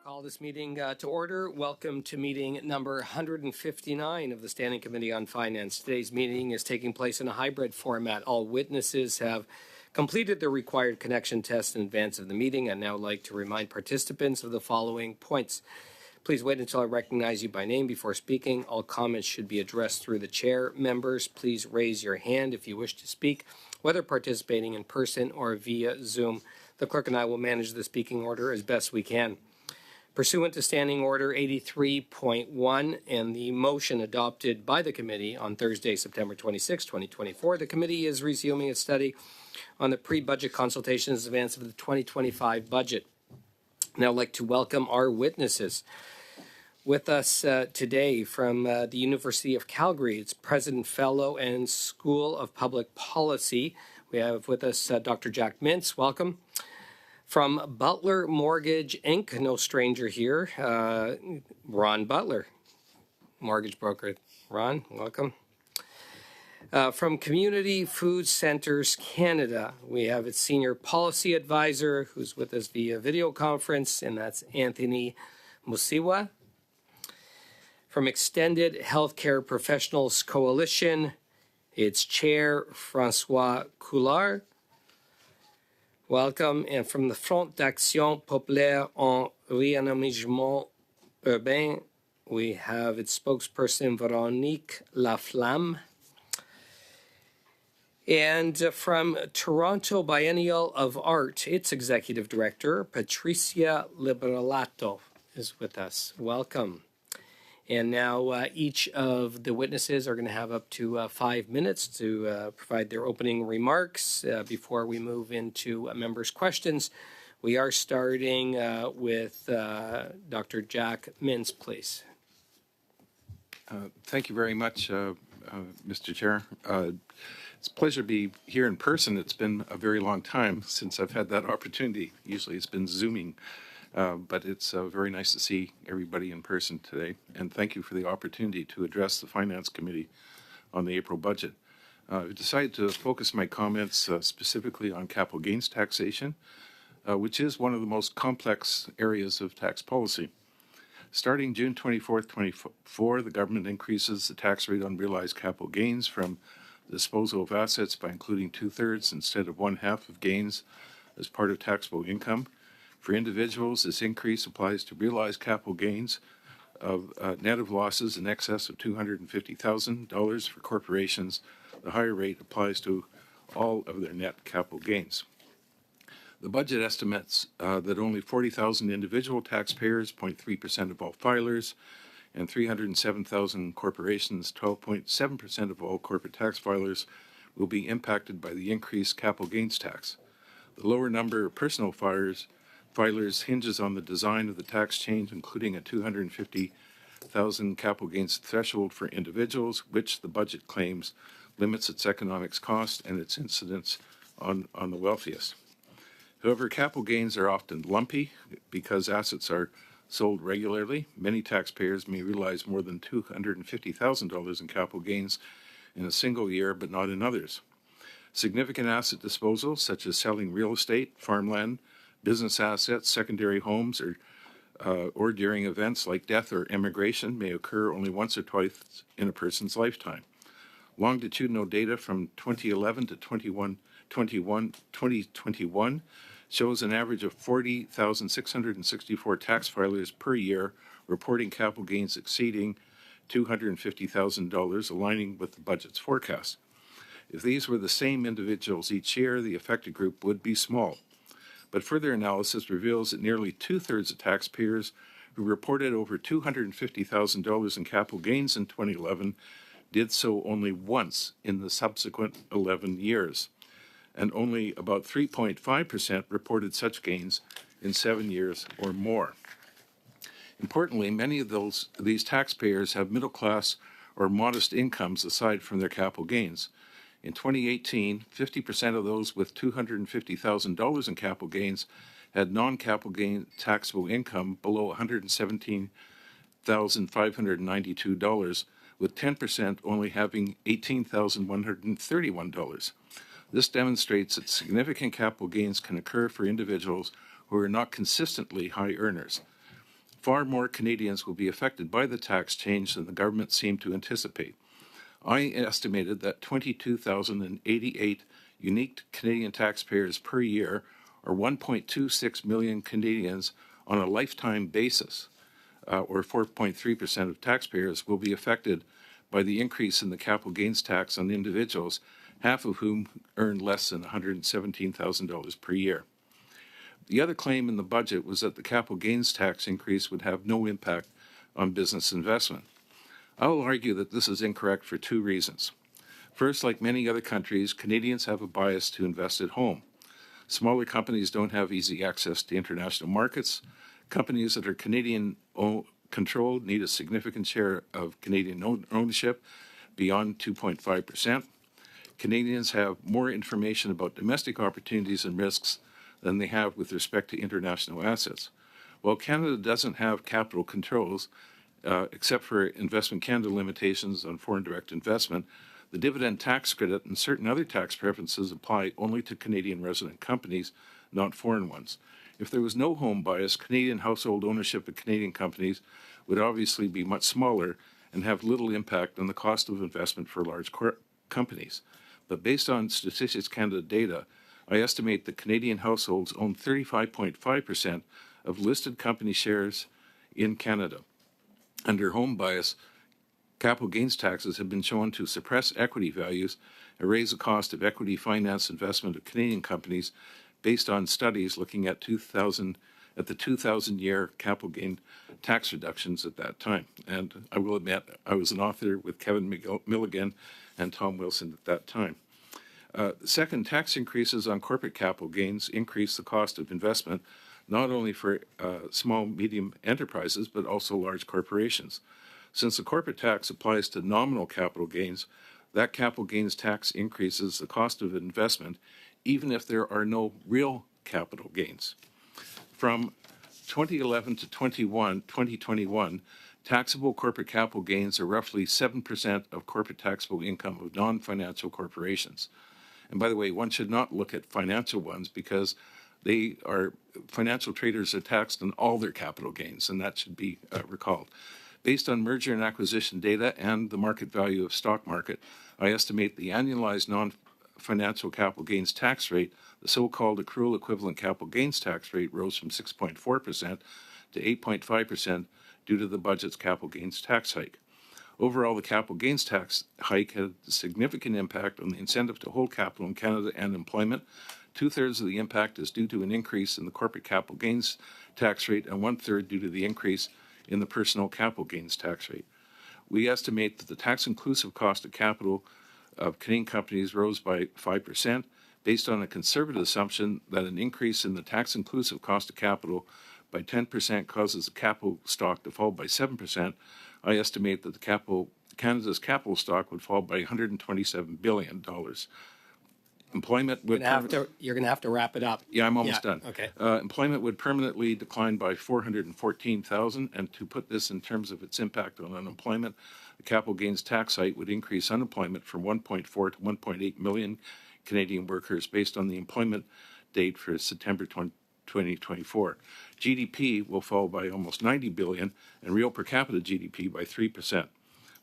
Call this meeting to order. Welcome to meeting number 159 of the Standing Committee on Finance. Today's meeting is taking place in a hybrid format. All witnesses have completed the required connection test in advance of the meeting. I'd now like to remind participants of the following points. Please wait until I recognize you by name before speaking. All comments should be addressed through the chair. Members, please raise your hand if you wish to speak, whether participating in person or via Zoom. The clerk and I will manage the speaking order as best we can. Pursuant to Standing Order 83.1 and the motion adopted by the committee on Thursday, September 26, 2024, the committee is resuming its study on the pre-budget consultations in advance of the 2025 budget. Now I'd like to welcome our witnesses. With us today from the University of Calgary, it's President Fellow and School of Public Policy. We have with us Dr. Jack Mintz. Welcome. From Butler Mortgage Inc., no stranger here, Ron Butler, mortgage broker. Ron, welcome. From Community Food Centers Canada, we have its Senior Policy Advisor, who's with us via video conference, and that's Anthony Musiwa. From Extended Healthcare Professionals Coalition, its Chair, Francois Coulard. Welcome. And from the Front d'Action Populaire en Réanimation Urbain, we have its spokesperson, Véronique Laflamme. And from Toronto Biennial of Art, its Executive Director, Patricia Liberato, is with us. Welcome. And now each of the witnesses are going to have up to 5 minutes to provide their opening remarks before we move into members' questions. We are starting with Dr. Jack Mintz, please. Thank you very much, Mr. Chair. It's a pleasure to be here in person. It's been a very long time since I've had that opportunity. Usually it's been Zooming. But it's very nice to see everybody in person today, and thank you for the opportunity to address the Finance Committee on the April budget. I've decided to focus my comments specifically on capital gains taxation, which is one of the most complex areas of tax policy. Starting June 24th, 2024, the government increases the tax rate on realized capital gains from the disposal of assets by including 2/3 instead of 1/2 of gains as part of taxable income. For individuals, this increase applies to realized capital gains of net of losses in excess of $250,000. For corporations, the higher rate applies to all of their net capital gains. The budget estimates that only 40,000 individual taxpayers, 0.3% of all filers, and 307,000 corporations, 12.7% of all corporate tax filers, will be impacted by the increased capital gains tax. The lower number of personal filers hinges on the design of the tax change, including a $250,000 capital gains threshold for individuals, which the budget claims limits its economics cost and its incidence on the wealthiest. However, capital gains are often lumpy because assets are sold regularly. Many taxpayers may realize more than $250,000 in capital gains in a single year, but not in others. Significant asset disposals, such as selling real estate, farmland, business assets, secondary homes, or during events like death or emigration may occur only once or twice in a person's lifetime. Longitudinal data from 2011 to 2021 shows an average of 40,664 tax filers per year reporting capital gains exceeding $250,000, aligning with the budget's forecast. If these were the same individuals each year, the affected group would be small. But further analysis reveals that nearly 2/3 of taxpayers who reported over $250,000 in capital gains in 2011 did so only once in the subsequent 11 years, and only about 3.5% reported such gains in 7 years or more. Importantly, many of these taxpayers have middle class or modest incomes aside from their capital gains. In 2018, 50% of those with $250,000 in capital gains had non-capital gain taxable income below $117,592, with 10% only having $18,131. This demonstrates that significant capital gains can occur for individuals who are not consistently high earners. Far more Canadians will be affected by the tax change than the government seemed to anticipate. I estimated that 22,088 unique Canadian taxpayers per year, or 1.26 million Canadians on a lifetime basis, or 4.3% of taxpayers, will be affected by the increase in the capital gains tax on individuals, half of whom earn less than $117,000 per year. The other claim in the budget was that the capital gains tax increase would have no impact on business investment. I will argue that this is incorrect for two reasons. First, like many other countries, Canadians have a bias to invest at home. Smaller companies don't have easy access to international markets. Companies that are Canadian controlled need a significant share of Canadian ownership, beyond 2.5%. Canadians have more information about domestic opportunities and risks than they have with respect to international assets. While Canada doesn't have capital controls, except for Investment Canada limitations on foreign direct investment, the dividend tax credit and certain other tax preferences apply only to Canadian resident companies, not foreign ones. If there was no home bias, Canadian household ownership of Canadian companies would obviously be much smaller and have little impact on the cost of investment for large companies. But based on Statistics Canada data, I estimate that Canadian households own 35.5% of listed company shares in Canada. Under home bias, capital gains taxes have been shown to suppress equity values and raise the cost of equity finance investment of Canadian companies based on studies looking at the 2000-year capital gain tax reductions at that time. And I will admit, I was an author with Kevin Milligan and Tom Wilson at that time. Second, tax increases on corporate capital gains increase the cost of investment, not only for small, medium enterprises, but also large corporations. Since the corporate tax applies to nominal capital gains, that capital gains tax increases the cost of investment, even if there are no real capital gains. From 2011 to 2021, taxable corporate capital gains are roughly 7% of corporate taxable income of non-financial corporations. And by the way, one should not look at financial ones because financial traders are taxed on all their capital gains, and that should be recalled. Based on merger and acquisition data and the market value of stock market, I estimate the annualized non-financial capital gains tax rate, the so-called accrual equivalent capital gains tax rate, rose from 6.4% to 8.5% due to the budget's capital gains tax hike. Overall, the capital gains tax hike had a significant impact on the incentive to hold capital in Canada and employment. Two-thirds of the impact is due to an increase in the corporate capital gains tax rate, and one-third due to the increase in the personal capital gains tax rate. We estimate that the tax-inclusive cost of capital of Canadian companies rose by 5%, based on a conservative assumption that an increase in the tax-inclusive cost of capital by 10% causes the capital stock to fall by 7%. I estimate that Canada's capital stock would fall by $127 billion. Employment would you're going to have to wrap it up. Yeah, I'm almost done. Okay. Employment would permanently decline by 414,000, and to put this in terms of its impact on unemployment, the capital gains tax hike would increase unemployment from 1.4 to 1.8 million Canadian workers based on the employment date for September 2024. GDP will fall by almost 90 billion, and real per capita GDP by 3%.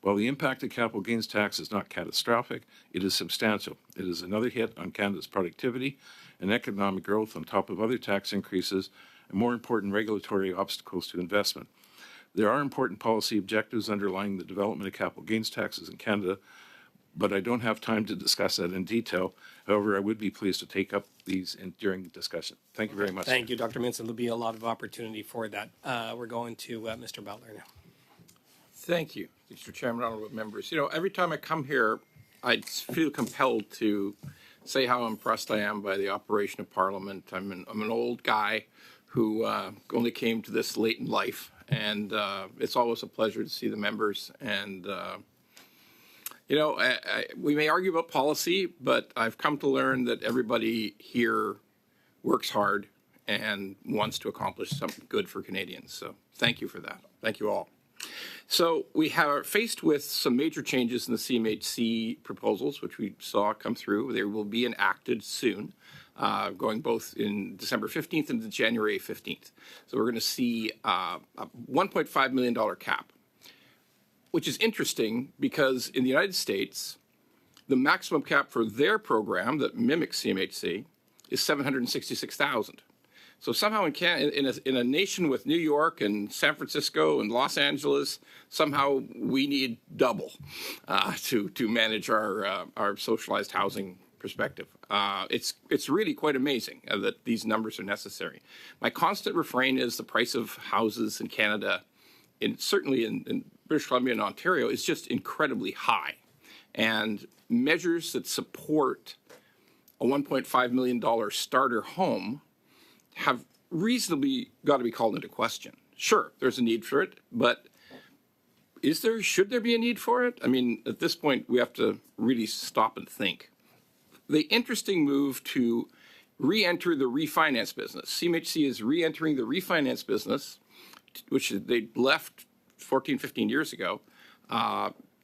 While the impact of capital gains tax is not catastrophic, it is substantial. It is another hit on Canada's productivity and economic growth on top of other tax increases and, more important, regulatory obstacles to investment. There are important policy objectives underlying the development of capital gains taxes in Canada, but I don't have time to discuss that in detail. However, I would be pleased to take up these during the discussion. Thank you very much. Thank you, Dr. Minson. There'll be a lot of opportunity for that. We're going to Mr. Butler now. Thank you, Mr. Chairman, honorable members. You know, every time I come here, I feel compelled to say how impressed I am by the operation of Parliament. I'm an old guy who only came to this late in life, and it's always a pleasure to see the members. And you know, we may argue about policy, but I've come to learn that everybody here works hard and wants to accomplish something good for Canadians. So thank you for that. Thank you all. So we are faced with some major changes in the CMHC proposals, which we saw come through. They will be enacted soon. going both in December 15th and January 15th. So we're going to see a $1.5 million cap, which is interesting because in the United States, the maximum cap for their program that mimics CMHC is $766,000. So somehow in a nation with New York and San Francisco and Los Angeles, somehow we need double to manage our socialized housing perspective. It's really quite amazing that these numbers are necessary. My constant refrain is the price of houses in Canada, certainly in British Columbia and Ontario, is just incredibly high. And measures that support a $1.5 million starter home have reasonably got to be called into question. Sure, there's a need for it, but should there be a need for it? I mean, at this point, we have to really stop and think. The interesting move to re-enter the refinance business. CMHC is re-entering the refinance business, which they left 14, 15 years ago,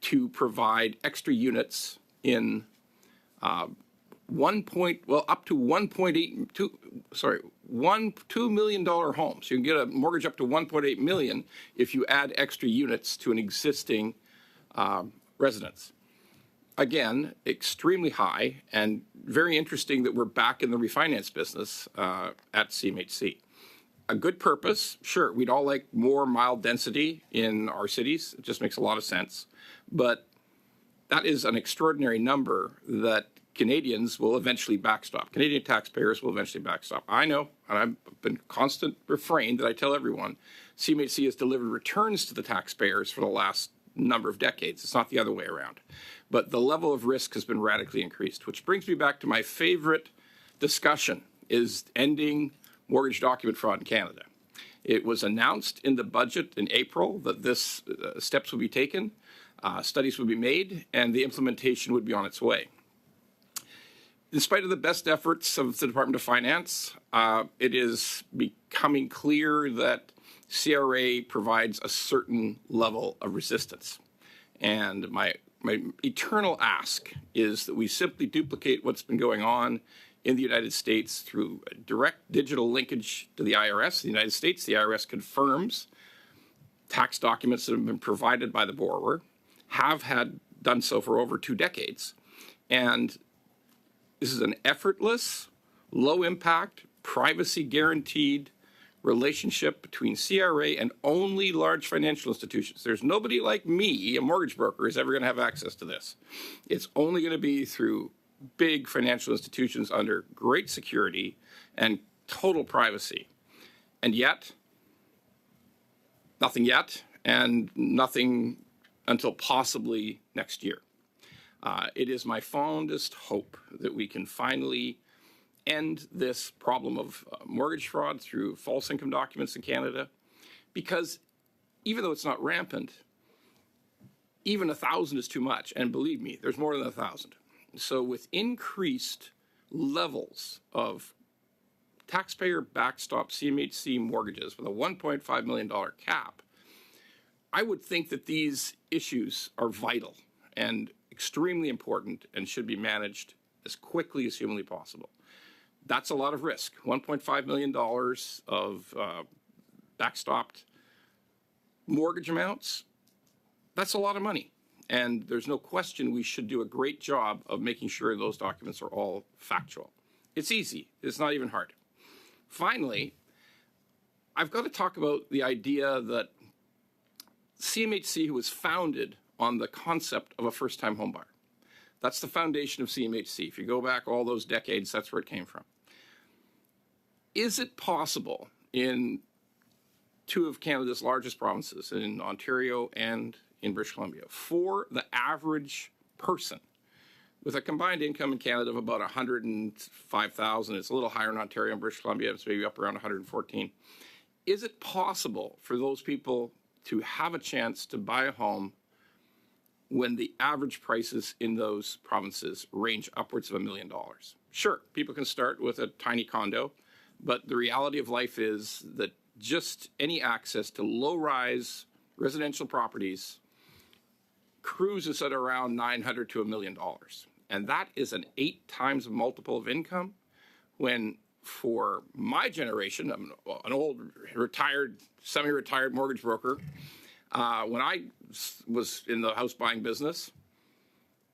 to provide extra units in up to $2 million homes. You can get a mortgage up to $1.8 million if you add extra units to an existing residence. Again, extremely high, and very interesting that we're back in the refinance business at CMHC. A good purpose, sure, we'd all like more mild density in our cities. It just makes a lot of sense. But that is an extraordinary number that Canadians will eventually backstop. Canadian taxpayers will eventually backstop. I know, and I've been constant refrain that I tell everyone, CMHC has delivered returns to the taxpayers for the last number of decades. It's not the other way around. But the level of risk has been radically increased, which brings me back to my favorite discussion, is ending mortgage document fraud in Canada. It was announced in the budget in April that this steps would be taken, studies would be made, and the implementation would be on its way. In spite of the best efforts of the Department of Finance, it is becoming clear that CRA provides a certain level of resistance. And my eternal ask is that we simply duplicate what's been going on in the United States through a direct digital linkage to the IRS. In the United States, the IRS confirms tax documents that have been provided by the borrower, have had done so for over 2 decades. And this is an effortless, low-impact, privacy-guaranteed relationship between CRA and only large financial institutions. There's nobody like me, a mortgage broker, is ever going to have access to this. It's only going to be through big financial institutions under great security and total privacy. And yet, nothing yet, and nothing until possibly next year. It is my fondest hope that we can finally end this problem of mortgage fraud through false income documents in Canada, because even though it's not rampant, even 1,000 is too much. And believe me, there's more than 1,000. So with increased levels of taxpayer backstop CMHC mortgages with a $1.5 million cap, I would think that these issues are vital and extremely important and should be managed as quickly as humanly possible. That's a lot of risk. $1.5 million of backstopped mortgage amounts, that's a lot of money. And there's no question we should do a great job of making sure those documents are all factual. It's easy. It's not even hard. Finally, I've got to talk about the idea that CMHC was founded on the concept of a first-time homebuyer. That's the foundation of CMHC. If you go back all those decades, that's where it came from. Is it possible in 2 of Canada's largest provinces, in Ontario and in British Columbia, for the average person with a combined income in Canada of about $105,000, it's a little higher in Ontario and British Columbia, it's maybe up around $114,000. Is it possible for those people to have a chance to buy a home when the average prices in those provinces range upwards of $1 million? Sure, people can start with a tiny condo, but the reality of life is that just any access to low-rise residential properties cruises at around $900,000 to $1 million. And that is an 8 times multiple of income when for my generation, I'm an old retired, semi-retired mortgage broker. When I was in the house buying business,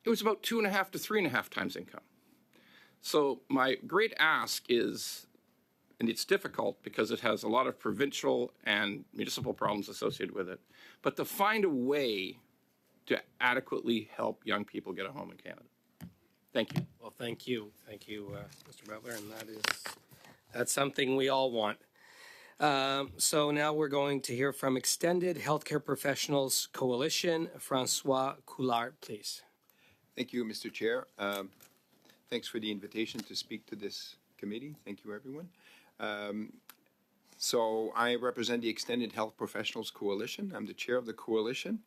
it was about 2.5 to 3.5 times income. So my great ask is, and it's difficult because it has a lot of provincial and municipal problems associated with it, but to find a way to adequately help young people get a home in Canada. Thank you. Well, thank you, Mr. Butler, and that's something we all want. So now we're going to hear from Extended Healthcare Professionals Coalition. Francois Coulard, please. Thank you, Mr. Chair. Thanks for the invitation to speak to this committee. Thank you, everyone. So I represent the Extended Health Professionals Coalition. I'm the chair of the coalition.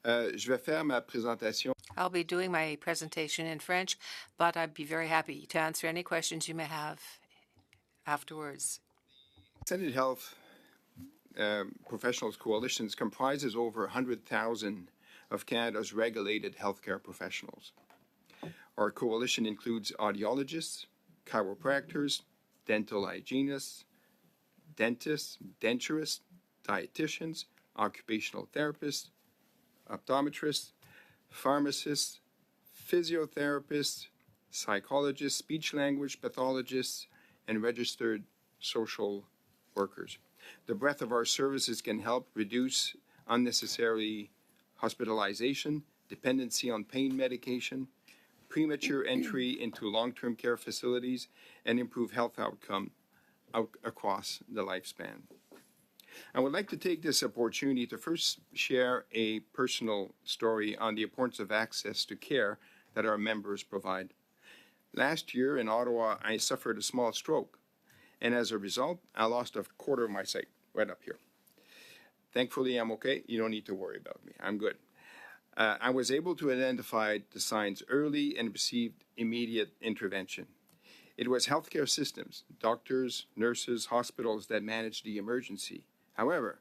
Je vais faire ma présentation. I'll be doing my presentation in French, but I'd be very happy to answer any questions you may have afterwards. Extended Health Professionals Coalitions comprises over 100,000 of Canada's regulated healthcare professionals. Our coalition includes audiologists, chiropractors, dental hygienists, dentists, denturists, dietitians, occupational therapists, optometrists, pharmacists, physiotherapists, psychologists, speech-language pathologists, and registered social workers. The breadth of our services can help reduce unnecessary hospitalization, dependency on pain medication, premature entry into long-term care facilities, and improve health outcome across the lifespan. I would like to take this opportunity to first share a personal story on the importance of access to care that our members provide. Last year in Ottawa, I suffered a small stroke, and as a result, I lost a quarter of my sight right up here. Thankfully, I'm okay. You don't need to worry about me. I'm good. I was able to identify the signs early and received immediate intervention. It was healthcare systems, doctors, nurses, hospitals that managed the emergency. However,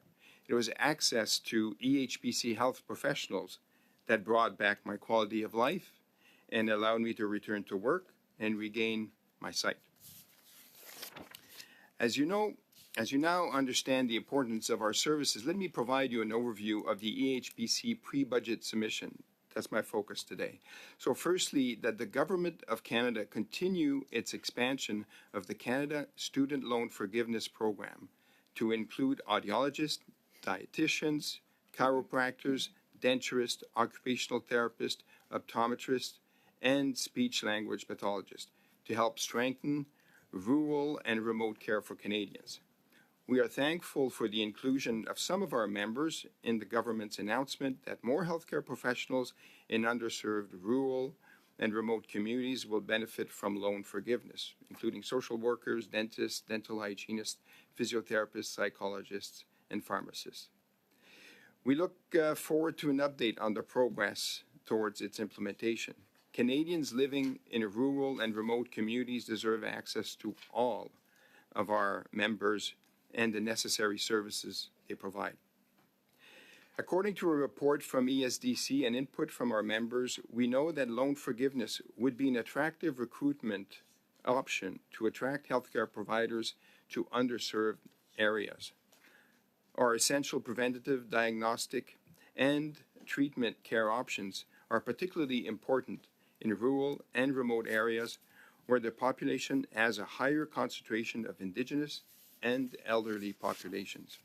it was access to EHBC health professionals that brought back my quality of life and allowed me to return to work and regain my sight. As you now understand the importance of our services, let me provide you an overview of the EHBC pre-budget submission. That's my focus today. So firstly, that the Government of Canada continue its expansion of the Canada Student Loan Forgiveness Program to include audiologists, dietitians, chiropractors, denturists, occupational therapists, optometrists, and speech-language pathologists to help strengthen rural and remote care for Canadians. We are thankful for the inclusion of some of our members in the government's announcement that more healthcare professionals in underserved rural and remote communities will benefit from loan forgiveness, including social workers, dentists, dental hygienists, physiotherapists, psychologists, and pharmacists. We look forward to an update on the progress towards its implementation. Canadians living in rural and remote communities deserve access to all of our members and the necessary services they provide. According to a report from ESDC and input from our members, we know that loan forgiveness would be an attractive recruitment option to attract healthcare providers to underserved areas. Our essential preventative, diagnostic, and treatment care options are particularly important in rural and remote areas where the population has a higher concentration of Indigenous and elderly populations.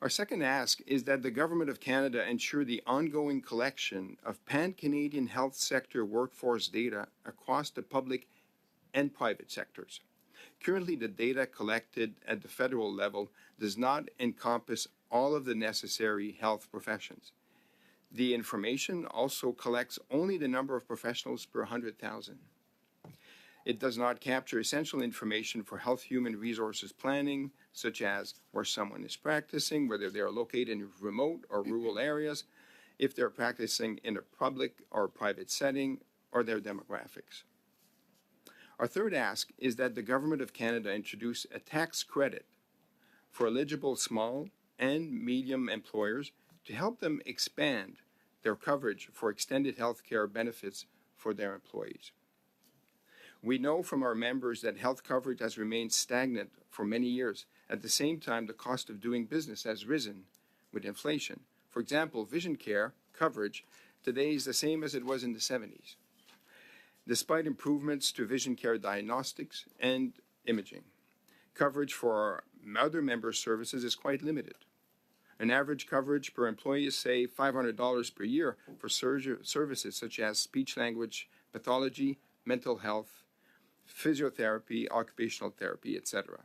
Our second ask is that the Government of Canada ensure the ongoing collection of pan-Canadian health sector workforce data across the public and private sectors. Currently, the data collected at the federal level does not encompass all of the necessary health professions. The information also collects only the number of professionals per 100,000. It does not capture essential information for health human resources planning, such as where someone is practicing, whether they are located in remote or rural areas, if they're practicing in a public or private setting, or their demographics. Our third ask is that the Government of Canada introduce a tax credit for eligible small and medium employers to help them expand their coverage for extended health care benefits for their employees. We know from our members that health coverage has remained stagnant for many years. At the same time, the cost of doing business has risen with inflation. For example, vision care coverage today is the same as it was in the 70s, despite improvements to vision care diagnostics and imaging. Coverage for our other member services is quite limited. An average coverage per employee is, say, $500 per year for services such as speech-language pathology, mental health, physiotherapy, occupational therapy, etc.,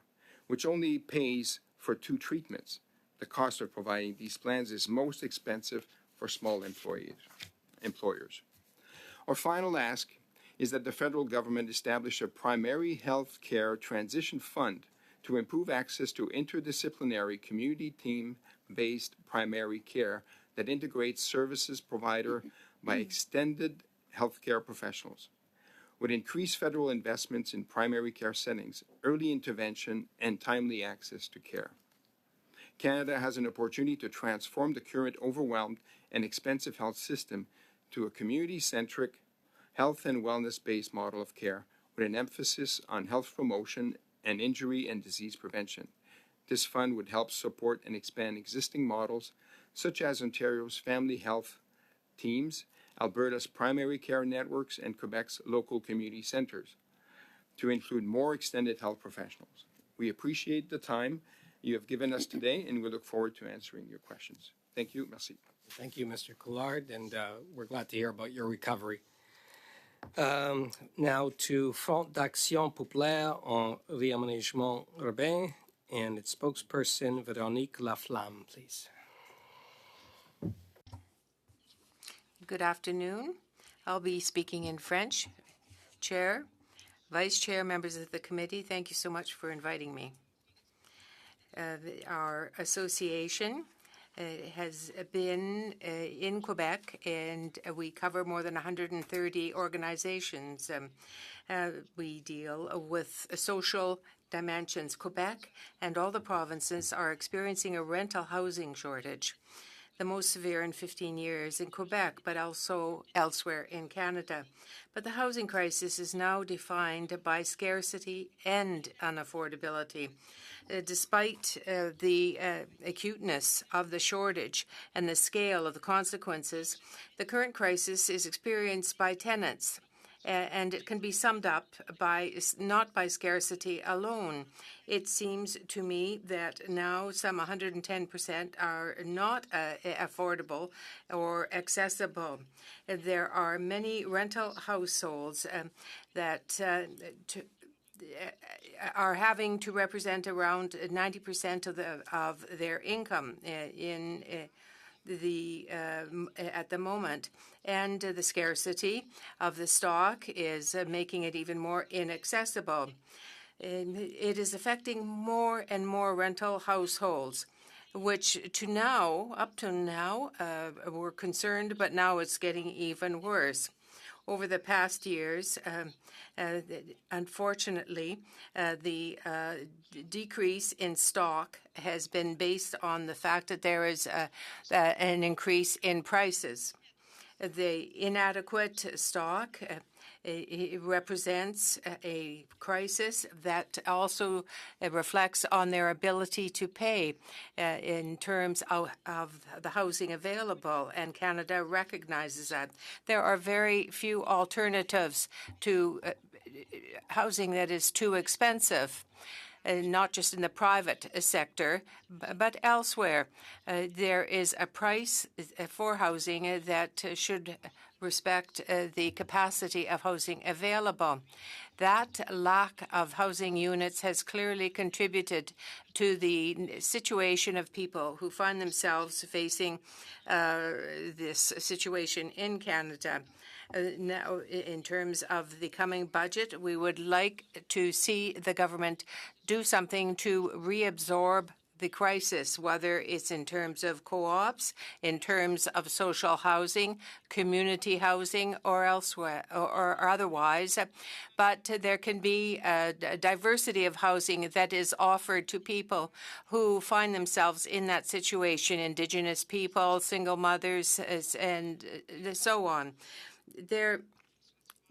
which only pays for 2 treatments. The cost of providing these plans is most expensive for small employers. Our final ask is that the federal government establish a primary health care transition fund to improve access to interdisciplinary community team-based primary care that integrates services provided by extended healthcare professionals. With increased federal investments in primary care settings, early intervention, and timely access to care, Canada has an opportunity to transform the current overwhelmed and expensive health system to a community-centric, health and wellness-based model of care with an emphasis on health promotion and injury and disease prevention. This fund would help support and expand existing models such as Ontario's family health teams, Alberta's primary care networks, and Quebec's local community centers to include more extended health professionals. We appreciate the time you have given us today, and we look forward to answering your questions. Thank you. Merci. Thank you, Mr. Coulard, and we're glad to hear about your recovery. Now to Front d'Action Populaire en Réaménagement Urbain and its spokesperson, Véronique Laflamme, please. Good afternoon. I'll be speaking in French. Chair, Vice Chair, members of the committee, thank you so much for inviting me. Our association has been in Quebec, and we cover more than 130 organizations. We deal with social dimensions. Quebec and all the provinces are experiencing a rental housing shortage, the most severe in 15 years in Quebec, but also elsewhere in Canada. But the housing crisis is now defined by scarcity and unaffordability. Despite the acuteness of the shortage and the scale of the consequences, the current crisis is experienced by tenants, and it can be summed up by not by scarcity alone. It seems to me that now some 110% are not affordable or accessible. There are many rental households that are having to represent around 90% of their income at the moment, and the scarcity of the stock is making it even more inaccessible. It is affecting more and more rental households, which up to now, were concerned, but now it's getting even worse. Over the past years, unfortunately, the decrease in stock has been based on the fact that there is an increase in prices. The inadequate stock it represents a crisis that also reflects on their ability to pay in terms of the housing available, and Canada recognizes that. There are very few alternatives to housing that is too expensive. Not just in the private sector, but elsewhere. There is a price for housing that should respect the capacity of housing available. That lack of housing units has clearly contributed to the situation of people who find themselves facing this situation in Canada. Now, in terms of the coming budget, we would like to see the government do something to reabsorb the crisis, whether it's in terms of co-ops, in terms of social housing, community housing, or elsewhere, or otherwise. But there can be a diversity of housing that is offered to people who find themselves in that situation, Indigenous people, single mothers, and so on. There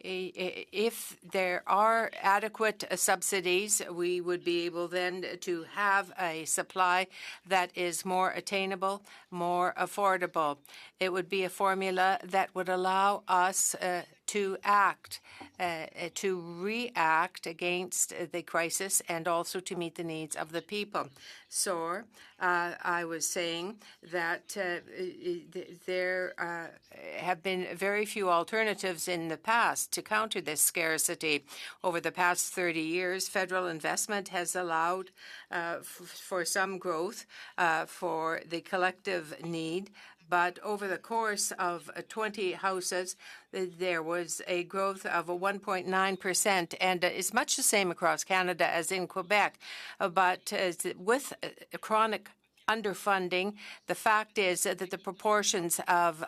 If there are adequate subsidies, we would be able then to have a supply that is more attainable, more affordable. It would be a formula that would allow us to act, to react against the crisis and also to meet the needs of the people. So I was saying that there have been very few alternatives in the past to counter this scarcity. Over the past 30 years, federal investment has allowed for some growth for the collective need. But over the course of 20 houses, there was a growth of 1.9%, and it's much the same across Canada as in Quebec. But with chronic underfunding, the fact is that the proportions of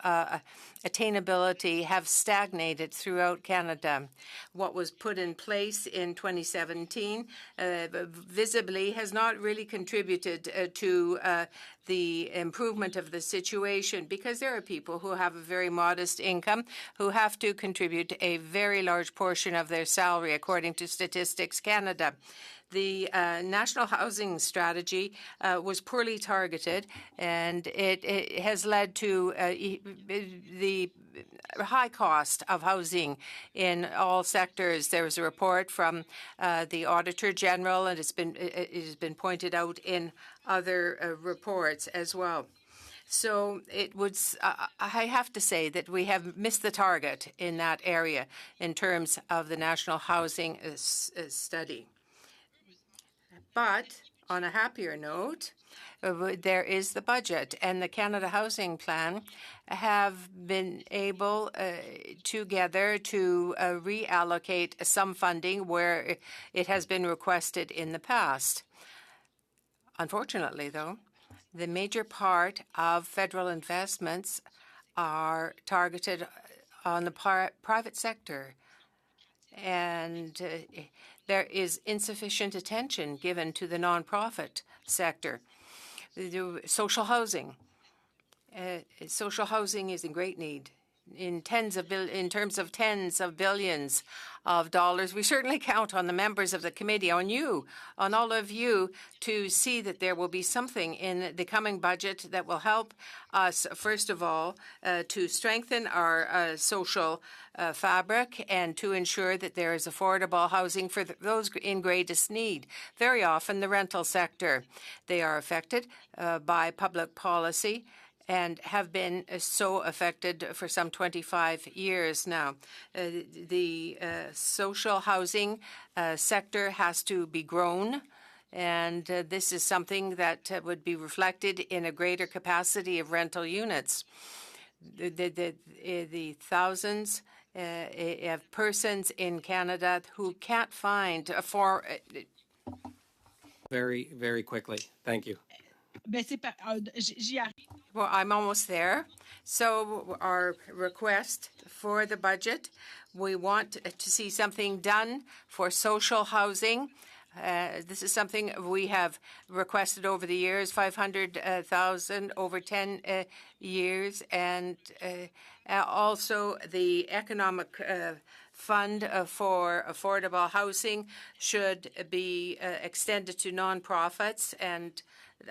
attainability have stagnated throughout Canada. What was put in place in 2017 visibly has not really contributed to the improvement of the situation, because there are people who have a very modest income who have to contribute a very large portion of their salary, according to Statistics Canada. The National Housing Strategy was poorly targeted, and it has led to the high cost of housing in all sectors. There was a report from the Auditor General, and it has been pointed out in other reports as well. So it would. I have to say that we have missed the target in that area in terms of the National Housing Study. But on a happier note, there is the budget, and the Canada Housing Plan have been able together to reallocate some funding where it has been requested in the past. Unfortunately, though, the major part of federal investments are targeted on the private sector, and there is insufficient attention given to the nonprofit sector. Social housing. Social housing is in great need. In terms of tens of billions of dollars, we certainly count on the members of the committee, on you, on all of you, to see that there will be something in the coming budget that will help us, first of all, to strengthen our social fabric and to ensure that there is affordable housing for those in greatest need. Very often, the rental sector, they are affected by public policy and have been so affected for some 25 years now. The social housing sector has to be grown, and this is something that would be reflected in a greater capacity of rental units. The thousands of persons in Canada who can't find a Very, very quickly. Thank you. Well, I'm almost there. So our request for the budget, we want to see something done for social housing. This is something we have requested over the years, 500,000 over 10 years, and also the economic fund for affordable housing should be extended to nonprofits, and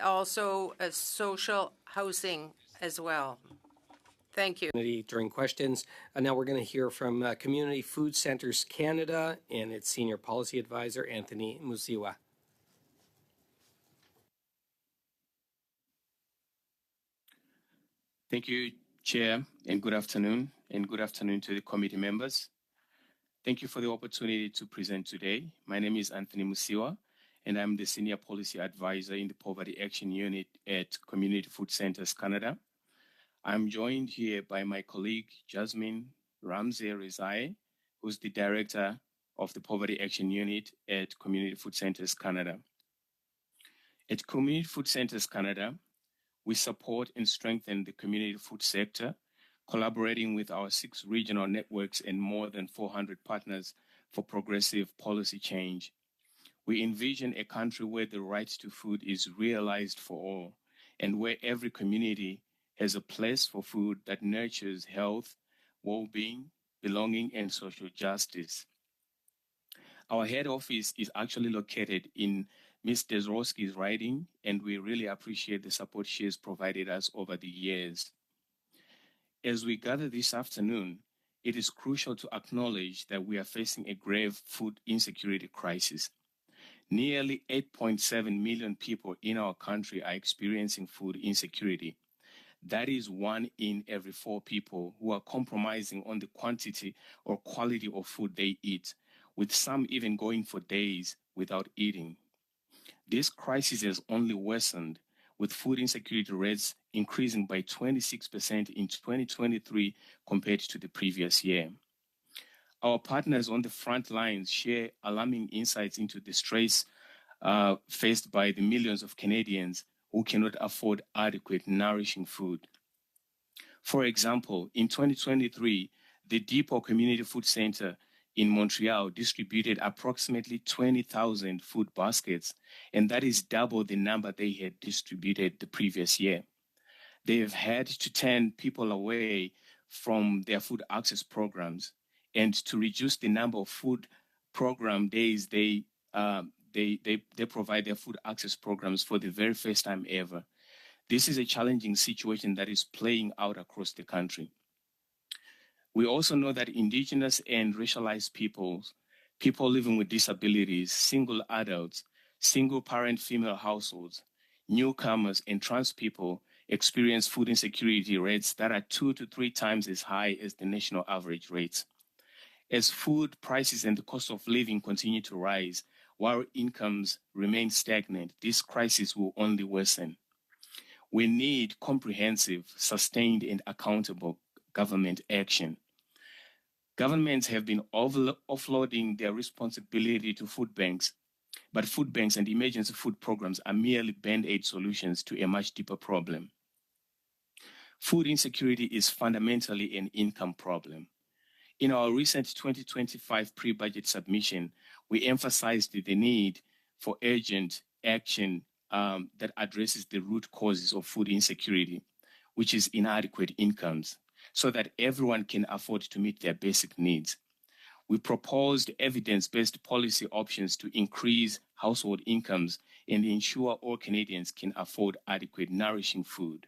also social housing as well. Thank you. During questions. Now we're going to hear from Community Food Centers Canada and its Senior Policy Advisor, Anthony Musiwa. Thank you, Chair, and good afternoon to the committee members. Thank you for the opportunity to present today. My name is Anthony Musiwa, and I'm the Senior Policy Advisor in the Poverty Action Unit at Community Food Centers Canada. I'm joined here by my colleague, Jasmine Ramsey-Rizai, who's the Director of the Poverty Action Unit at Community Food Centers Canada. At Community Food Centers Canada, we support and strengthen the community food sector, collaborating with our 6 regional networks and more than 400 partners for progressive policy change. We envision a country where the right to food is realized for all, and where every community has a place for food that nurtures health, well-being, belonging, and social justice. Our head office is actually located in Ms. Desrowski's riding, and we really appreciate the support she has provided us over the years. As we gather this afternoon, it is crucial to acknowledge that we are facing a grave food insecurity crisis. Nearly 8.7 million people in our country are experiencing food insecurity. That is 1 in every 4 people who are compromising on the quantity or quality of food they eat, with some even going for days without eating. This crisis has only worsened, with food insecurity rates increasing by 26% in 2023 compared to the previous year. Our partners on the front lines share alarming insights into the stress faced by the millions of Canadians who cannot afford adequate, nourishing food. For example, in 2023, the Depot Community Food Center in Montreal distributed approximately 20,000 food baskets, and that is double the number they had distributed the previous year. They have had to turn people away from their food access programs, and to reduce the number of food program days they provide their food access programs for the very first time ever. This is a challenging situation that is playing out across the country. We also know that Indigenous and racialized peoples, people living with disabilities, single adults, single-parent female households, newcomers, and trans people experience food insecurity rates that are 2 to 3 times as high as the national average rates. As food prices and the cost of living continue to rise, while incomes remain stagnant, this crisis will only worsen. We need comprehensive, sustained, and accountable government action. Governments have been offloading their responsibility to food banks, but food banks and emergency food programs are merely band-aid solutions to a much deeper problem. Food insecurity is fundamentally an income problem. In our recent 2025 pre-budget submission, we emphasized the need for urgent action that addresses the root causes of food insecurity, which is inadequate incomes, so that everyone can afford to meet their basic needs. We proposed evidence-based policy options to increase household incomes and ensure all Canadians can afford adequate, nourishing food.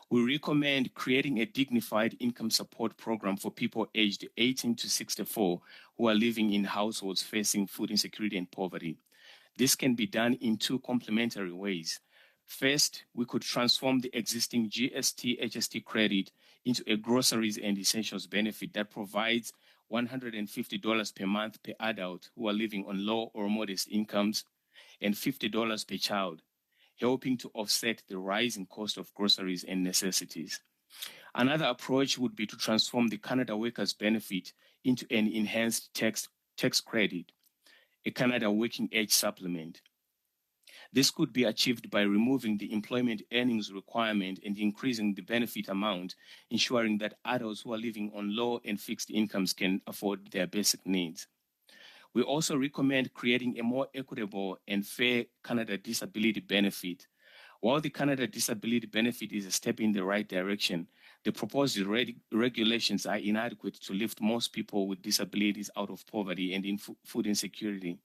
We recommend creating a dignified income support program for people aged 18 to 64 who are living in households facing food insecurity and poverty. This can be done in 2 complementary ways. First, we could transform the existing GST-HST credit into a groceries and essentials benefit that provides $150 per month per adult who are living on low or modest incomes and $50 per child, helping to offset the rising cost of groceries and necessities. Another approach would be to transform the Canada Workers Benefit into an enhanced tax credit, a Canada Working Age Supplement. This could be achieved by removing the employment earnings requirement and increasing the benefit amount, ensuring that adults who are living on low and fixed incomes can afford their basic needs. We also recommend creating a more equitable and fair Canada Disability Benefit. While the Canada Disability Benefit is a step in the right direction, the proposed regulations are inadequate to lift most people with disabilities out of poverty and in food insecurity.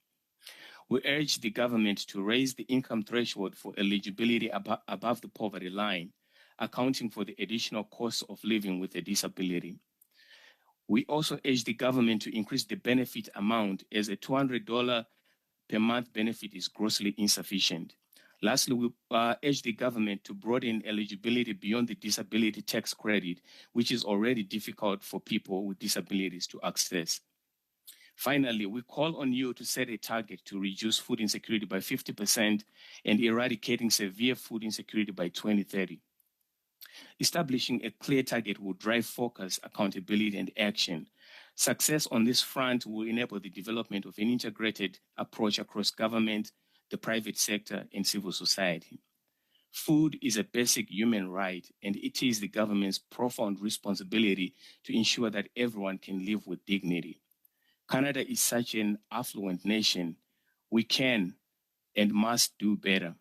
We urge the government to raise the income threshold for eligibility above the poverty line, accounting for the additional costs of living with a disability. We also urge the government to increase the benefit amount, as a $200 per month benefit is grossly insufficient. Lastly, we urge the government to broaden eligibility beyond the disability tax credit, which is already difficult for people with disabilities to access. Finally, we call on you to set a target to reduce food insecurity by 50% and eradicating severe food insecurity by 2030. Establishing a clear target will drive focus, accountability, and action. Success on this front will enable the development of an integrated approach across government, the private sector, and civil society. Food is a basic human right, and it is the government's profound responsibility to ensure that everyone can live with dignity. Canada is such an affluent nation. We can and must do better.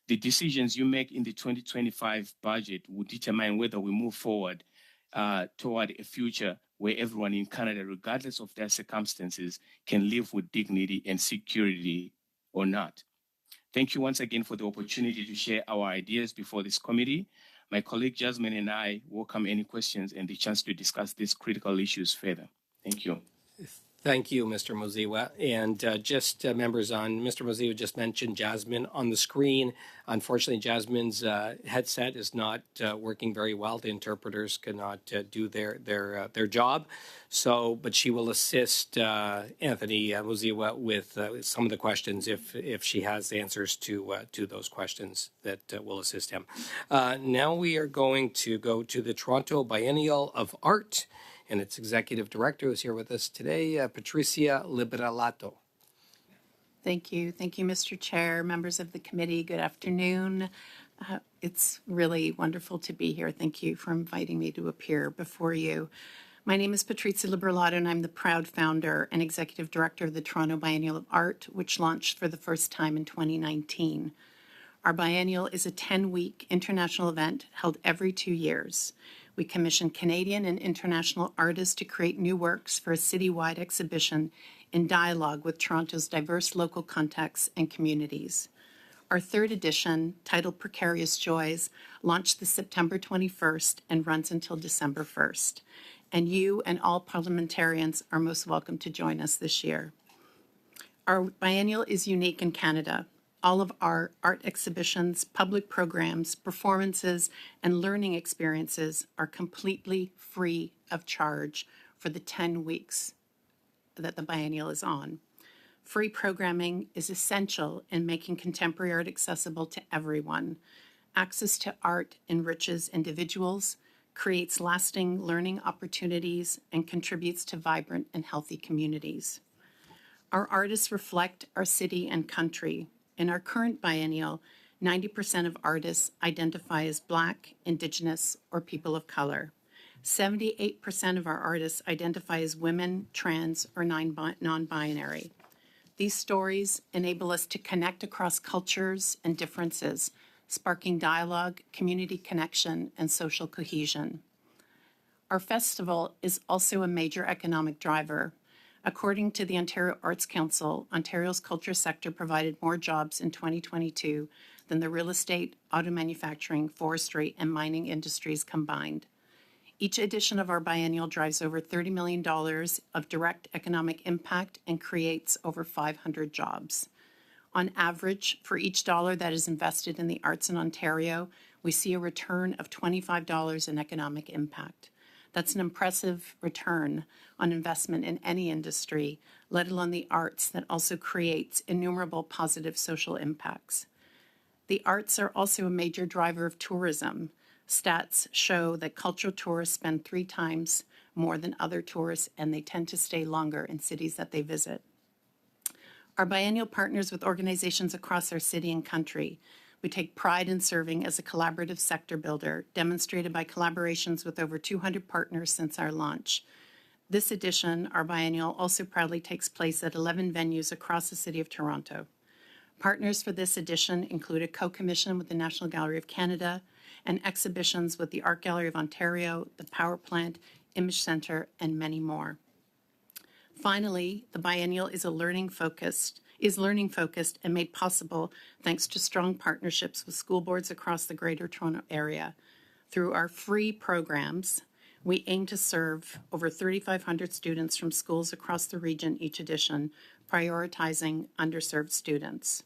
The decisions you make in the 2025 budget will determine whether we move forward toward a future where everyone in Canada, regardless of their circumstances, can live with dignity and security or not. Thank you once again for the opportunity to share our ideas before this committee. My colleague Jasmine and I welcome any questions and the chance to discuss these critical issues further. Thank you. Thank you, Mr. Muziwa. And members on, Mr. Muziwa just mentioned Jasmine on the screen. Unfortunately, Jasmine's headset is not working very well. The interpreters cannot do their job. So, but she will assist Anthony Muziwa with some of the questions if she has answers to those questions that will assist him. Now we are going to go to the Toronto Biennial of Art, and its executive director who's here with us today, Patricia Liberalato. Thank you. Thank you, Mr. Chair, members of the committee. Good afternoon. It's really wonderful to be here. Thank you for inviting me to appear before you. My name is Patricia Liberalato, and I'm the proud founder and executive director of the Toronto Biennial of Art, which launched for the first time in 2019. Our biennial is a 10-week international event held every 2 years. We commission Canadian and international artists to create new works for a citywide exhibition in dialogue with Toronto's diverse local contexts and communities. Our third edition, titled Precarious Joys, launched this September 21st and runs until December 1st. And you and all parliamentarians are most welcome to join us this year. Our biennial is unique in Canada. All of our art exhibitions, public programs, performances, and learning experiences are completely free of charge for the 10 weeks that the biennial is on. Free programming is essential in making contemporary art accessible to everyone. Access to art enriches individuals, creates lasting learning opportunities, and contributes to vibrant and healthy communities. Our artists reflect our city and country. In our current biennial, 90% of artists identify as Black, Indigenous, or people of color. 78% of our artists identify as women, trans, or non-binary. These stories enable us to connect across cultures and differences, sparking dialogue, community connection, and social cohesion. Our festival is also a major economic driver. According to the Ontario Arts Council, Ontario's culture sector provided more jobs in 2022 than the real estate, auto manufacturing, forestry, and mining industries combined. Each edition of our biennial drives over $30 million of direct economic impact and creates over 500 jobs. On average, for each dollar that is invested in the arts in Ontario, we see a return of $25 in economic impact. That's an impressive return on investment in any industry, let alone the arts, that also creates innumerable positive social impacts. The arts are also a major driver of tourism. Stats show that cultural tourists spend 3 times more than other tourists, and they tend to stay longer in cities that they visit. Our biennial partners with organizations across our city and country. We take pride in serving as a collaborative sector builder, demonstrated by collaborations with over 200 partners since our launch. This edition, our biennial, also proudly takes place at 11 venues across the City of Toronto. Partners for this edition include a co-commission with the National Gallery of Canada and exhibitions with the Art Gallery of Ontario, the Power Plant, Image Centre, and many more. Finally, the biennial is learning focused and made possible thanks to strong partnerships with school boards across the Greater Toronto Area. Through our free programs, we aim to serve over 3,500 students from schools across the region each edition, prioritizing underserved students.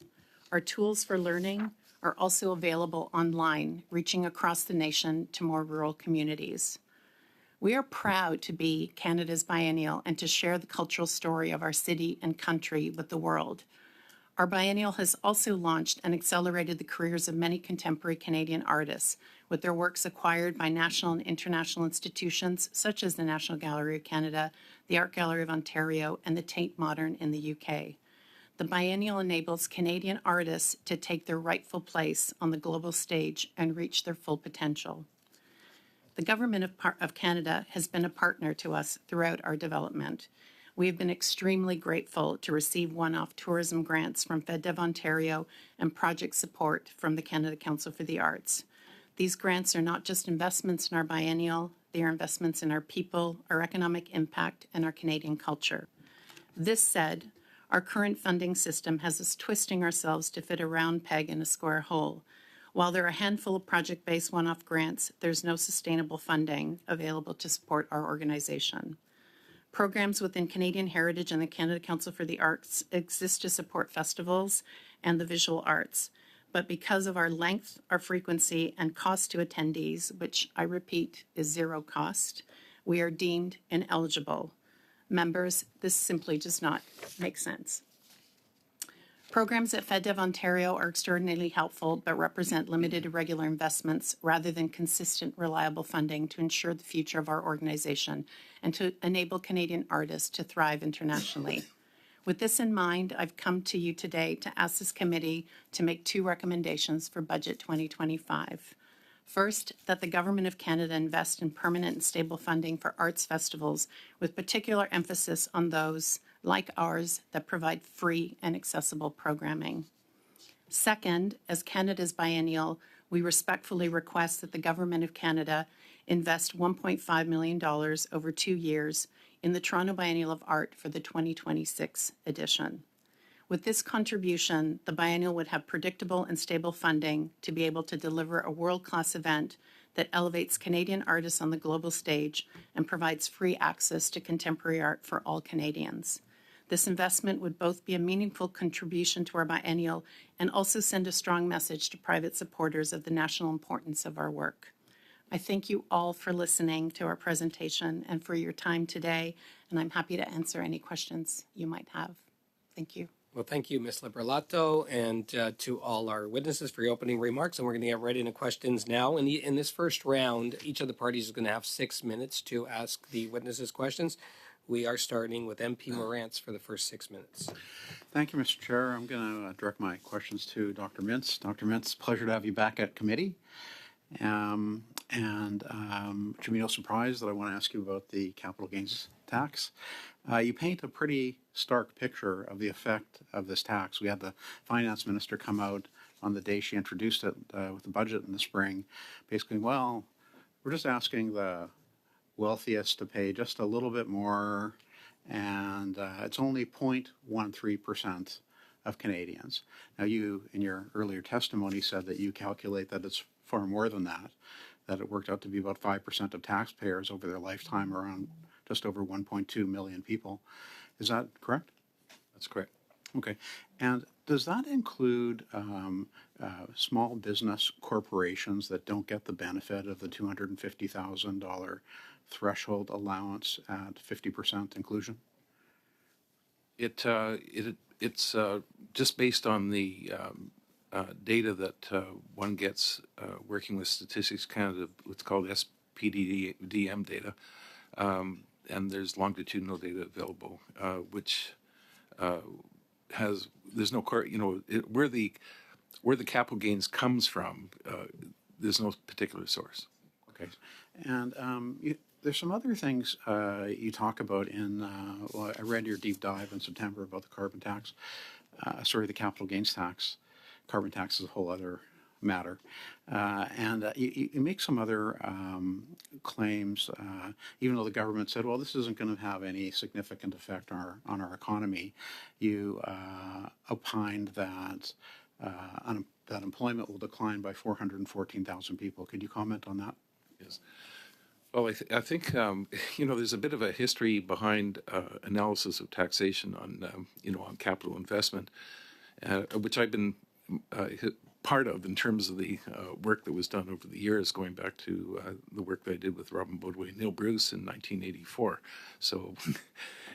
Our tools for learning are also available online, reaching across the nation to more rural communities. We are proud to be Canada's biennial and to share the cultural story of our city and country with the world. Our biennial has also launched and accelerated the careers of many contemporary Canadian artists, with their works acquired by national and international institutions such as the National Gallery of Canada, the Art Gallery of Ontario, and the Tate Modern in the UK. The biennial enables Canadian artists to take their rightful place on the global stage and reach their full potential. The Government of Canada has been a partner to us throughout our development. We have been extremely grateful to receive one-off tourism grants from FedDev Ontario and project support from the Canada Council for the Arts. These grants are not just investments in our biennial, they are investments in our people, our economic impact, and our Canadian culture. This said, our current funding system has us twisting ourselves to fit a round peg in a square hole. While there are a handful of project-based one-off grants, there's no sustainable funding available to support our organization. Programs within Canadian Heritage and the Canada Council for the Arts exist to support festivals and the visual arts. But because of our length, our frequency, and cost to attendees, which I repeat is zero cost, we are deemed ineligible. Members, this simply does not make sense. Programs at FedDev Ontario are extraordinarily helpful, but represent limited irregular investments rather than consistent, reliable funding to ensure the future of our organization and to enable Canadian artists to thrive internationally. With this in mind, I've come to you today to ask this committee to make 2 recommendations for Budget 2025. First, that the Government of Canada invest in permanent and stable funding for arts festivals, with particular emphasis on those, like ours, that provide free and accessible programming. Second, as Canada's biennial, we respectfully request that the Government of Canada invest $1.5 million over 2 years in the Toronto Biennial of Art for the 2026 edition. With this contribution, the biennial would have predictable and stable funding to be able to deliver a world-class event that elevates Canadian artists on the global stage and provides free access to contemporary art for all Canadians. This investment would both be a meaningful contribution to our biennial and also send a strong message to private supporters of the national importance of our work. I thank you all for listening to our presentation and for your time today, and I'm happy to answer any questions you might have. Thank you. Well, thank you, Ms. Liberlato, and to all our witnesses for your opening remarks. And we're going to get right into questions now. In this first round, each of the parties is going to have 6 minutes to ask the witnesses questions. We are starting with MP Morantz for the first 6 minutes. Thank you, Mr. Chair. I'm going to direct my questions to Dr. Mintz. Dr. Mintz, pleasure to have you back at committee. It should be no surprise that I want to ask you about the capital gains tax. You paint a pretty stark picture of the effect of this tax. We had the finance minister come out on the day she introduced it with the budget in the spring, basically, well, we're just asking the wealthiest to pay just a little bit more, and it's only 0.13% of Canadians. Now, you, in your earlier testimony, said that you calculate that it's far more than that it worked out to be about 5% of taxpayers over their lifetime, around just over 1.2 million people. Is that correct? That's correct. Okay. And does that include small business corporations that don't get the benefit of the $250,000 threshold allowance at 50% inclusion? It's just based on the data that one gets working with Statistics Canada, what's called SPDDM data, and there's longitudinal data available, which there's no where the capital gains comes from. There's no particular source. Okay, and there's some other things you talk about in. Well, I read your deep dive in September about the carbon tax. The capital gains tax. Carbon tax is a whole other matter. You make some other claims, even though the government said, well, this isn't going to have any significant effect on our economy. You opined that that employment will decline by 414,000 people. Could you comment on that? Yes. Well, I think there's a bit of a history behind analysis of taxation on on capital investment, which I've been part of in terms of the work that was done over the years, going back to the work that I did with Robin Bodway and Neil Bruce in 1984. So,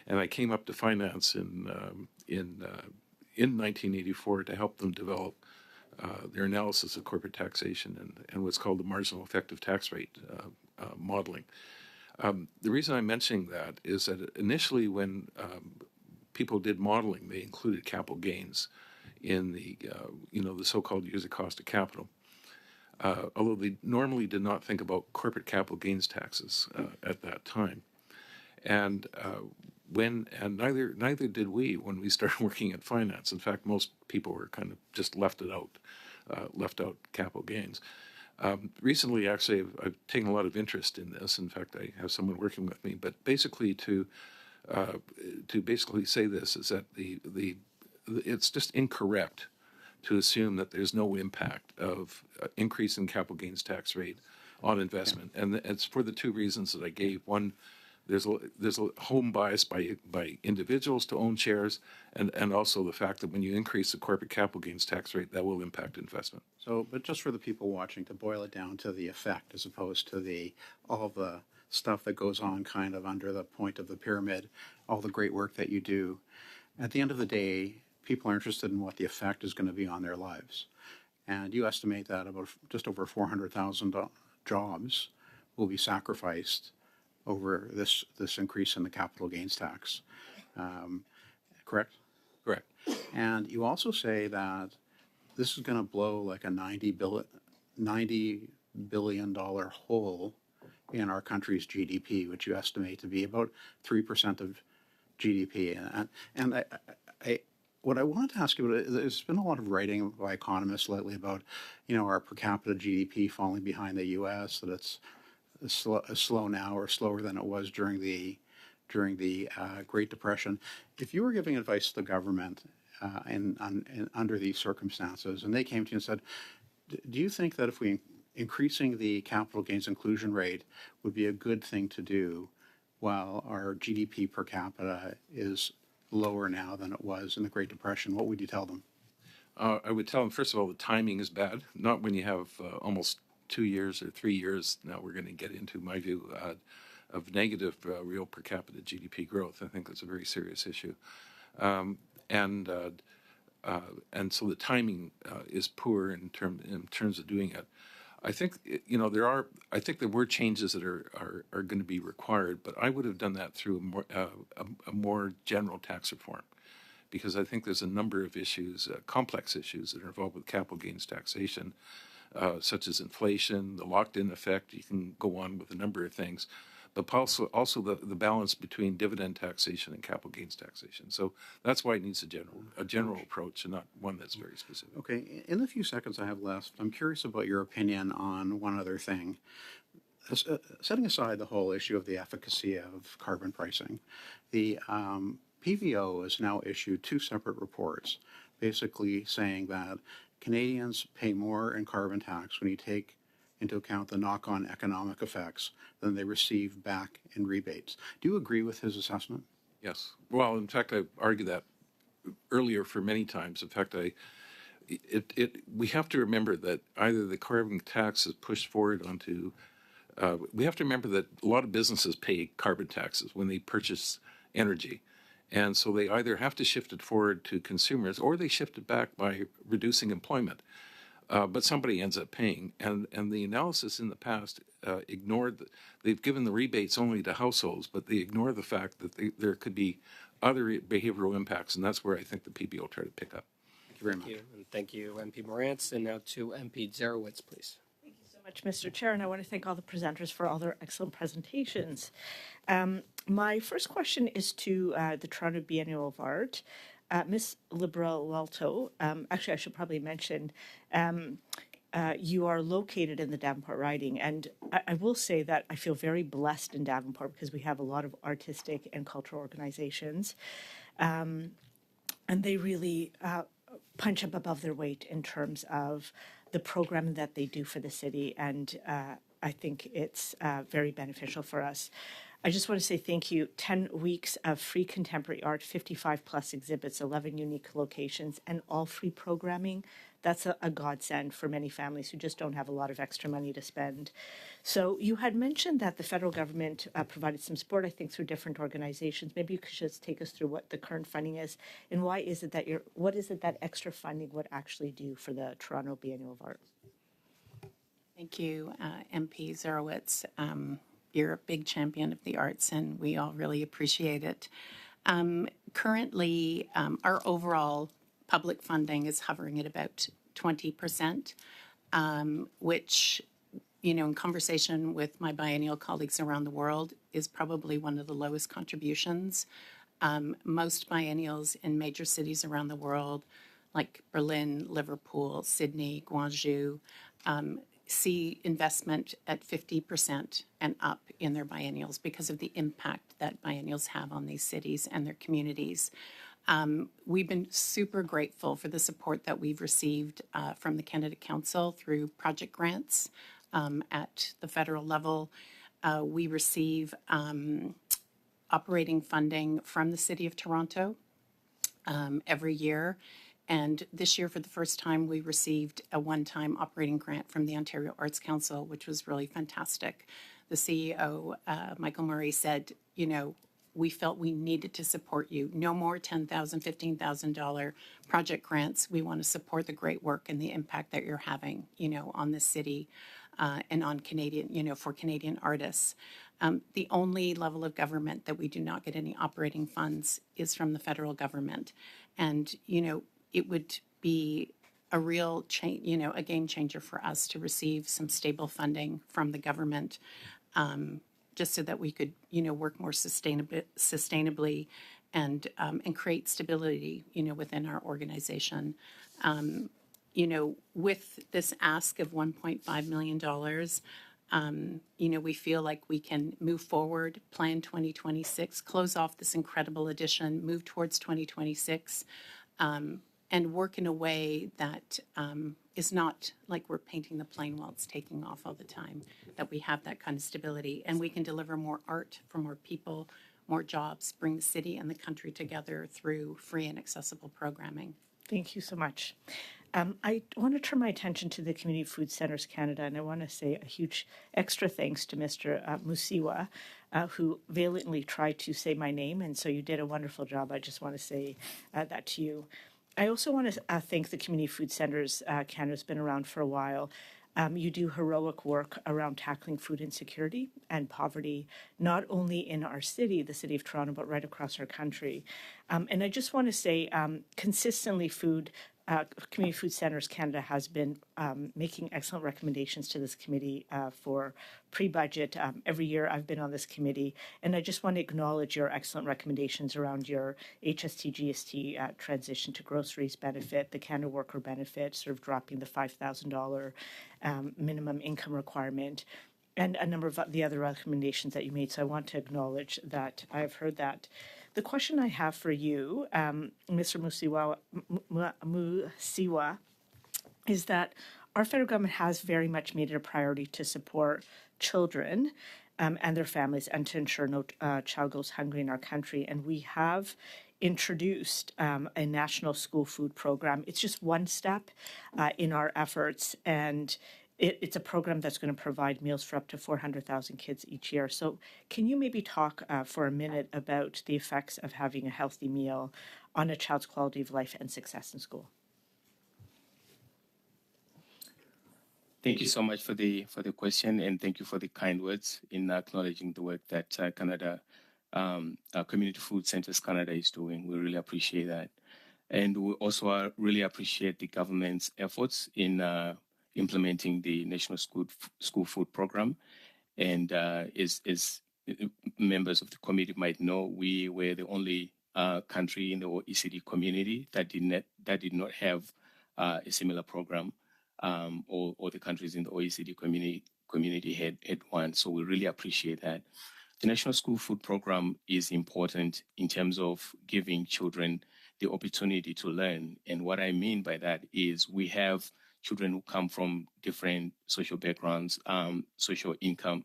and I came up to finance in 1984 to help them develop their analysis of corporate taxation and what's called the marginal effective tax rate modeling. The reason I'm mentioning that is that initially when people did modeling, they included capital gains in the the so-called user cost of capital, although they normally did not think about corporate capital gains taxes at that time, and neither did we when we started working at finance. In fact, most people were kind of just left out capital gains. Recently, actually, I've taken a lot of interest in this. In fact, I have someone working with me. But basically, to basically say this is that it's just incorrect to assume that there's no impact of increase in capital gains tax rate on investment, and it's for the two reasons that I gave. One, there's a home bias by individuals to own shares, and also the fact that when you increase the corporate capital gains tax rate, that will impact investment. So, but just for the people watching, to boil it down to the effect as opposed to all the stuff that goes on kind of under the point of the pyramid, all the great work that you do. At the end of the day, people are interested in what the effect is going to be on their lives. And you estimate that about just over 400,000 jobs will be sacrificed over this increase in the capital gains tax. Correct? Correct. And you also say that this is going to blow like a $90 billion hole in our country's GDP, which you estimate to be about 3% of GDP. And what I wanted to ask you about, there's been a lot of writing by economists lately about, our per capita GDP falling behind the U.S., that it's slow now or slower than it was during the Great Depression. If you were giving advice to the government under these circumstances, and they came to you and said, do you think that if we increasing the capital gains inclusion rate would be a good thing to do while our GDP per capita is lower now than it was in the Great Depression, what would you tell them? I would tell them, first of all, the timing is bad. Not when you have almost 2 years or 3 years. Now we're going to get into, my view, of negative real per capita GDP growth. I think that's a very serious issue. And so the timing is poor in terms of doing it. I think I think there were changes that are going to be required, but I would have done that through a more general tax reform, because I think there's a number of issues, complex issues that are involved with capital gains taxation, such as inflation, the locked-in effect. You can go on with a number of things, but also the balance between dividend taxation and capital gains taxation. So that's why it needs a general approach and not one that's very specific. Okay, in the few seconds I have left, I'm curious about your opinion on one other thing. Setting aside the whole issue of the efficacy of carbon pricing, the PVO has now issued 2 separate reports basically saying that Canadians pay more in carbon tax when you take into account the knock-on economic effects than they receive back in rebates. Do you agree with his assessment? Yes. Well, in fact, I argued that earlier for many times. In fact, we have to remember that either the carbon tax is pushed forward onto. We have to remember that a lot of businesses pay carbon taxes when they purchase energy. And so they either have to shift it forward to consumers or they shift it back by reducing employment. But somebody ends up paying. And the analysis in the past ignored, they've given the rebates only to households, but they ignore the fact that there could be other behavioral impacts. And that's where I think the PBO will try to pick up. Thank you very much. Thank you, and thank you, MP Morantz. And now to MP Zarowitz, please. Thank you so much, Mr. Chair, and I want to thank all the presenters for all their excellent presentations. My first question is to the Toronto Biennial of Art. Ms. Liberal-Walto, actually I should probably mention, you are located in the Davenport riding, and I will say that I feel very blessed in Davenport because we have a lot of artistic and cultural organizations, and they really punch up above their weight in terms of the programming that they do for the city, and I think it's very beneficial for us. I just want to say thank you. 10 weeks of free contemporary art, 55 plus exhibits, 11 unique locations, and all free programming. That's a godsend for many families who just don't have a lot of extra money to spend. So you had mentioned that the federal government provided some support, I think, through different organizations. Maybe you could just take us through what the current funding is and why is it that what is it that extra funding would actually do for the Toronto Biennial of Art? Thank you, MP Zarowitz. You're a big champion of the arts, and we all really appreciate it. Currently, our overall public funding is hovering at about 20%, which, in conversation with my biennial colleagues around the world, is probably one of the lowest contributions. Most biennials in major cities around the world, like Berlin, Liverpool, Sydney, Guangzhou, see investment at 50% and up in their biennials because of the impact that biennials have on these cities and their communities. We've been super grateful for the support that we've received from the Canada Council through project grants at the federal level. We receive operating funding from the City of Toronto every year. And this year, for the first time, we received a one-time operating grant from the Ontario Arts Council, which was really fantastic. The CEO, Michael Murray, said, you know, we felt we needed to support you. No more $10,000, $15,000 project grants. We want to support the great work and the impact that you're having, you know, on the city and on Canadian, you know, for Canadian artists. The only level of government that we do not get any operating funds is from the federal government. And, you know, it would be a real change, you know, a game changer for us to receive some stable funding from the government, just so that we could, you know, work more sustainably and create stability, you know, within our organization. You know, with this ask of $1.5 million, you know, we feel like we can move forward, plan 2026, close off this incredible edition, move towards 2026, and work in a way that is not like we're painting the plane while it's taking off all the time, that we have that kind of stability and we can deliver more art for more people, more jobs, bring the city and the country together through free and accessible programming. Thank you so much. I want to turn my attention to the Community Food Centres Canada, and I want to say a huge extra thanks to Mr. Musiwa, who valiantly tried to say my name, and so you did a wonderful job. I just want to say that to you. I also want to thank the Community Food Centres Canada. Has been around for a while. You do heroic work around tackling food insecurity and poverty, not only in our city, the City of Toronto, but right across our country. And I just want to say, consistently, Community Food Centres Canada has been making excellent recommendations to this committee for pre-budget. Every year I've been on this committee, and I just want to acknowledge your excellent recommendations around your HST GST transition to groceries benefit, the Canada Worker benefit, sort of dropping the $5,000 minimum income requirement, and a number of the other recommendations that you made. So I want to acknowledge that I've heard that. The question I have for you, Mr. Musiwa, is that our federal government has very much made it a priority to support children and their families and to ensure no child goes hungry in our country. And we have introduced a national school food program. It's just one step in our efforts, and it's a program that's going to provide meals for up to 400,000 kids each year. So can you maybe talk for a minute about the effects of having a healthy meal on a child's quality of life and success in school? Thank you so much for the question, and thank you for the kind words in acknowledging the work that Canada, Community Food Centres Canada is doing. We really appreciate that. And we also really appreciate the government's efforts in implementing the National School Food Program. And as members of the committee might know, we were the only country in the OECD community that did not have a similar program. Or the countries in the OECD community had one. So we really appreciate that. The National School Food Program is important in terms of giving children the opportunity to learn. And what I mean by that is we have children who come from different social backgrounds, social income,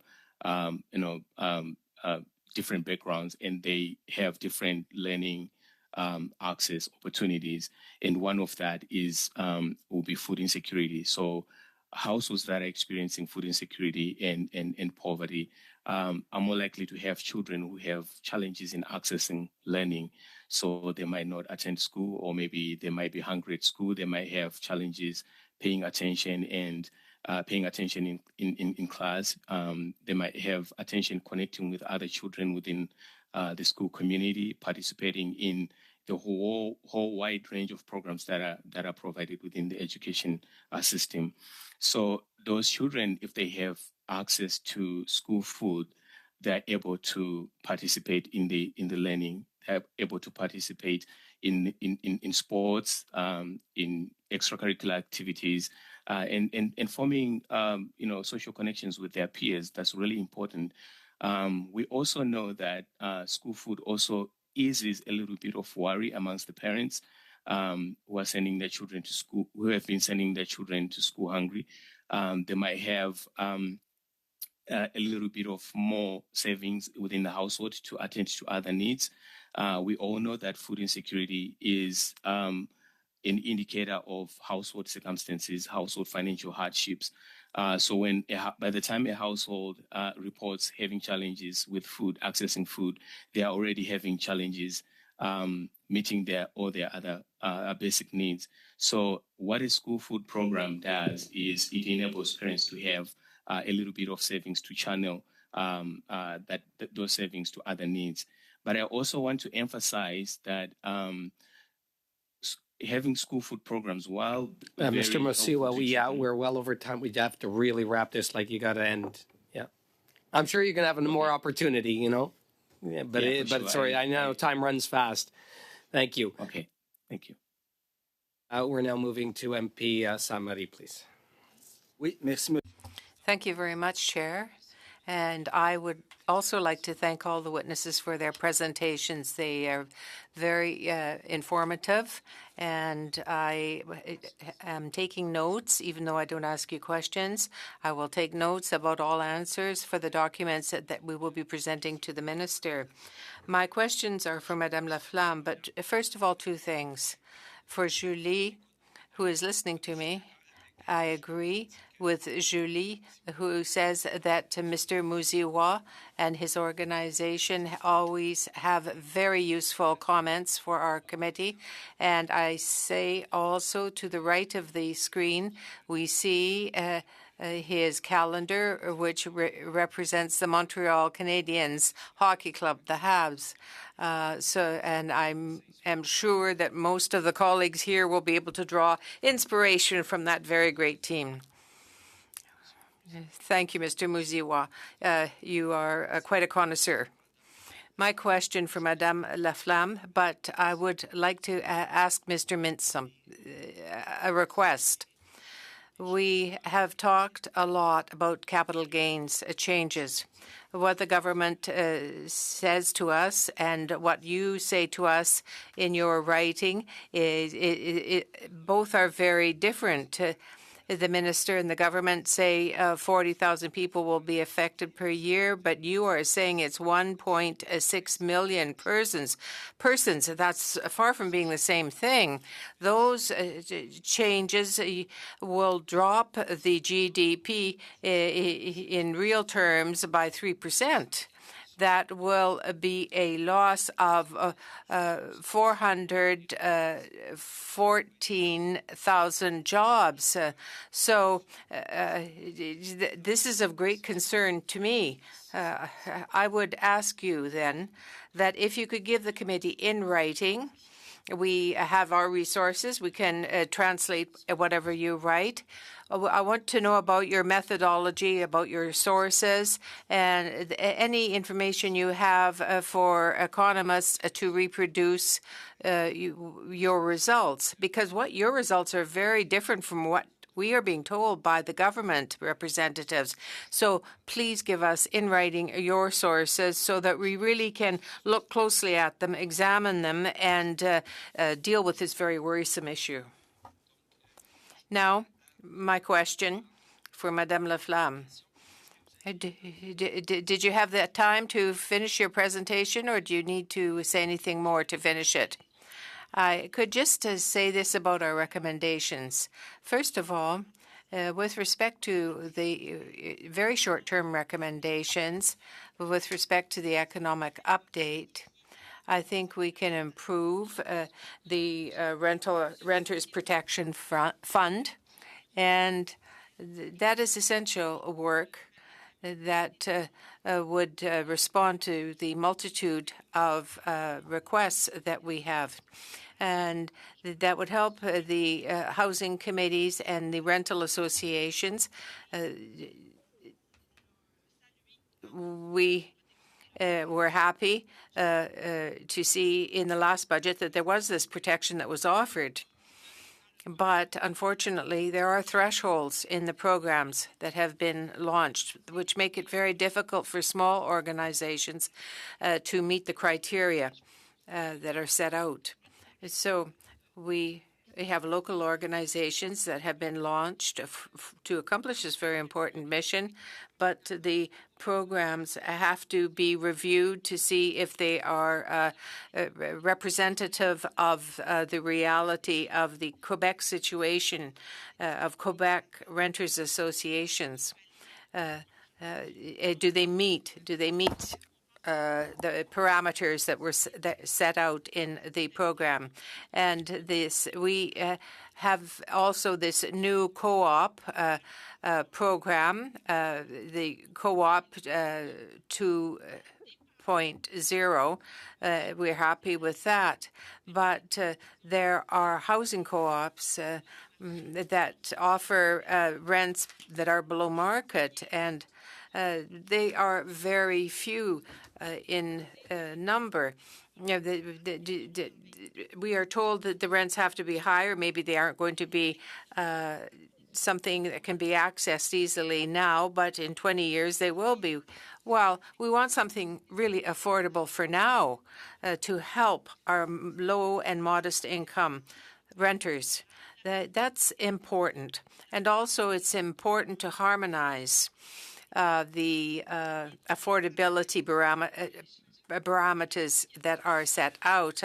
different backgrounds, and they have different learning access opportunities, and one of that is will be food insecurity. So households that are experiencing food insecurity and poverty are more likely to have children who have challenges in accessing learning. So they might not attend school, or maybe they might be hungry at school. They might have challenges paying attention and paying attention in class. They might have attention connecting with other children within the school community, participating in the whole wide range of programs that are provided within the education system. So those children, if they have access to school food, they're able to participate in the learning, they're able to participate in sports, in extracurricular activities, and forming social connections with their peers. That's really important. We also know that school food also eases a little bit of worry amongst the parents who are sending their children to school, who have been sending their children to school hungry. They might have a little bit of more savings within the household to attend to other needs. We all know that food insecurity is an indicator of household circumstances, household financial hardships. So by the time a household reports having challenges with food, accessing food, they are already having challenges meeting all their other basic needs. So what a school food program does is it enables parents to have a little bit of savings to channel those savings to other needs. But I also want to emphasize that having school food programs, while Mr. Mosiwa, we're well over time. We have to really wrap this. Like, you got to end. Yeah, I'm sure you're gonna have more opportunity. Yeah, but sorry, I know time runs fast. Thank you. Okay, thank you. We're now moving to MP Samari, please. Thank you very much, Chair. And I would also like to thank all the witnesses for their presentations. They are very informative, and I am taking notes, even though I don't ask you questions. I will take notes about all answers for the documents that we will be presenting to the Minister. My questions are for Madame Laflamme, but first of all, two things. For Julie, who is listening to me, I agree with Julie, who says that Mr. Muziwa and his organization always have very useful comments for our committee. And I say also, to the right of the screen, we see his calendar, which represents the Montreal Canadiens hockey club, the Habs. And I'm sure that most of the colleagues here will be able to draw inspiration from that very great team. Thank you, Mr. Muziwa. You are quite a connoisseur. My question for Madame Laflamme, but I would like to ask Mr. Mintz a request. We have talked a lot about capital gains changes. What the government says to us and what you say to us in your writing, both are very different. The minister and the government say 40,000 people will be affected per year, but you are saying it's 1.6 million persons. That's far from being the same thing. Those changes will drop the GDP in real terms by 3%. That will be a loss of 414,000 jobs. So this is of great concern to me. I would ask you then that if you could give the committee in writing, we have our resources. We can translate whatever you write. I want to know about your methodology, about your sources, and any information you have for economists to reproduce your results. Because your results are very different from what we are being told by the government representatives. So please give us in writing your sources so that we really can look closely at them, examine them, and deal with this very worrisome issue. Now, my question for Madame Laflamme. Did you have the time to finish your presentation, or do you need to say anything more to finish it? I could just say this about our recommendations. First of all, with respect to the very short-term recommendations, with respect to the economic update, I think we can improve the Renters Protection Fund, and that is essential work that would respond to the multitude of requests that we have. And that would help the housing committees and the rental associations. We were happy to see in the last budget that there was this protection that was offered. But unfortunately, there are thresholds in the programs that have been launched, which make it very difficult for small organizations to meet the criteria that are set out. So we have local organizations that have been launched to accomplish this very important mission, but the programs have to be reviewed to see if they are representative of the reality of the Quebec situation, of Quebec renters associations. Do they meet the parameters that were set out in the program? And this we have also this new co-op program, the co-op 2.0. We're happy with that. But there are housing co-ops that offer rents that are below market, and they are very few in number. You know, we are told that the rents have to be higher. Maybe they aren't going to be something that can be accessed easily now, but in 20 years they will be. Well, we want something really affordable for now to help our low and modest income renters. That's important. And also it's important to harmonize the affordability parameters that are set out.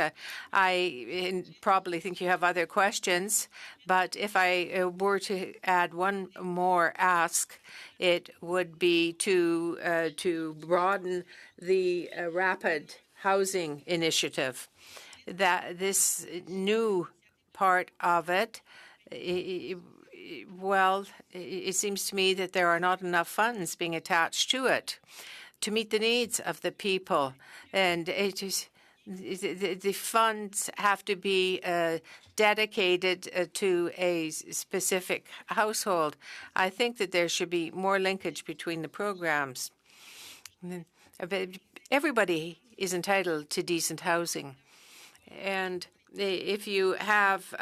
I probably think you have other questions, but if I were to add one more ask, it would be to broaden the rapid housing initiative. That this new part of it, well, it seems to me that there are not enough funds being attached to it to meet the needs of the people. And it is, the funds have to be dedicated to a specific household. I think that there should be more linkage between the programs. Everybody is entitled to decent housing. And if you have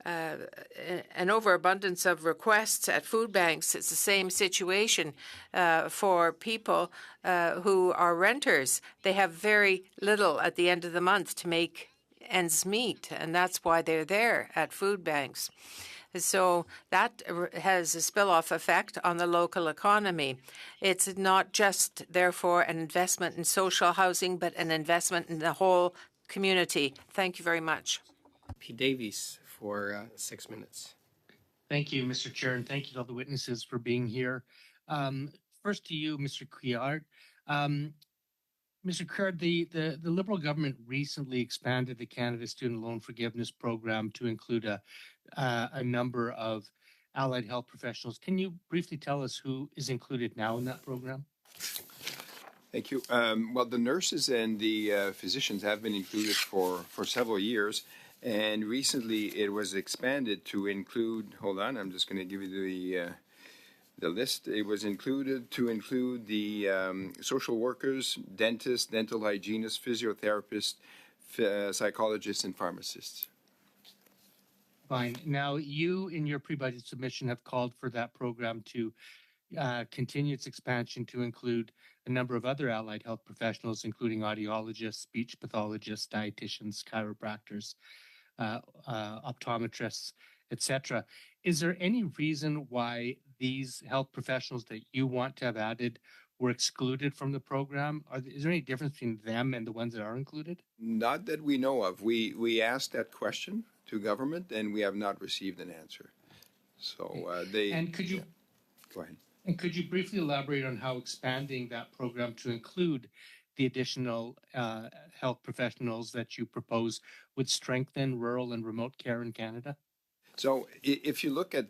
an overabundance of requests at food banks, it's the same situation for people who are renters. They have very little at the end of the month to make ends meet, and that's why they're there at food banks. So that has a spill-off effect on the local economy. It's not just, therefore, an investment in social housing, but an investment in the whole community. Thank you very much. P. Davies for 6 minutes. Thank you, Mr. Chair, and thank you to all the witnesses for being here. First to you, Mr. Couillard. Mr. Couillard, the Liberal government recently expanded the Canada Student Loan Forgiveness Program to include a number of allied health professionals. Can you briefly tell us who is included now in that program? Thank you. Well, the nurses and the physicians have been included for several years, and recently it was expanded to include, hold on, I'm just going to give you the list. It was included to include the social workers, dentists, dental hygienists, physiotherapists, psychologists, and pharmacists. Fine. Now, you in your pre-budget submission have called for that program to continue its expansion to include a number of other allied health professionals, including audiologists, speech pathologists, dietitians, chiropractors, optometrists, etc. Is there any reason why these health professionals that you want to have added were excluded from the program? Is there any difference between them and the ones that are included? Not that we know of. We asked that question to government, and we have not received an answer. So And could you go ahead. And could you briefly elaborate on how expanding that program to include the additional health professionals that you propose would strengthen rural and remote care in Canada? So if you look at,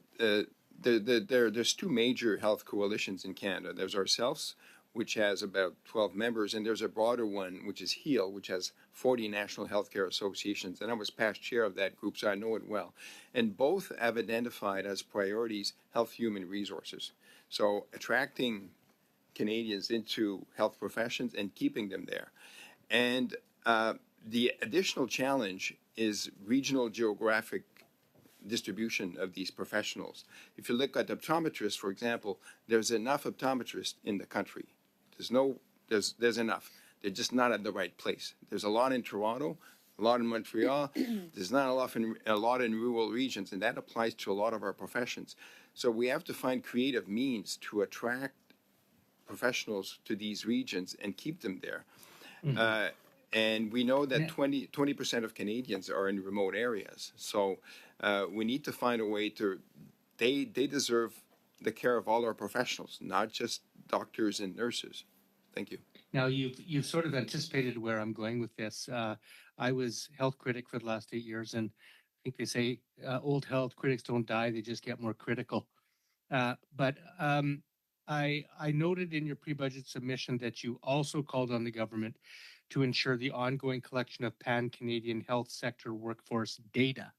there's two major health coalitions in Canada. There's ourselves, which has about 12 members, and there's a broader one, which is HEAL, which has 40 national healthcare associations. And I was past chair of that group, so I know it well. And both have identified as priorities health human resources. So attracting Canadians into health professions and keeping them there. And the additional challenge is regional geographic distribution of these professionals. If you look at optometrists, for example, there's enough optometrists in the country. There's enough. They're just not at the right place. There's a lot in Toronto, a lot in Montreal. There's not a lot in rural regions, and that applies to a lot of our professions. So we have to find creative means to attract professionals to these regions and keep them there. And we know that 20% of Canadians are in remote areas. So we need to find a way to, they deserve the care of all our professionals, not just doctors and nurses. Thank you. Now, you've sort of anticipated where I'm going with this. I was health critic for the last 8 years, and I think they say old health critics don't die; they just get more critical. But I noted in your pre-budget submission that you also called on the government to ensure the ongoing collection of pan-Canadian health sector workforce data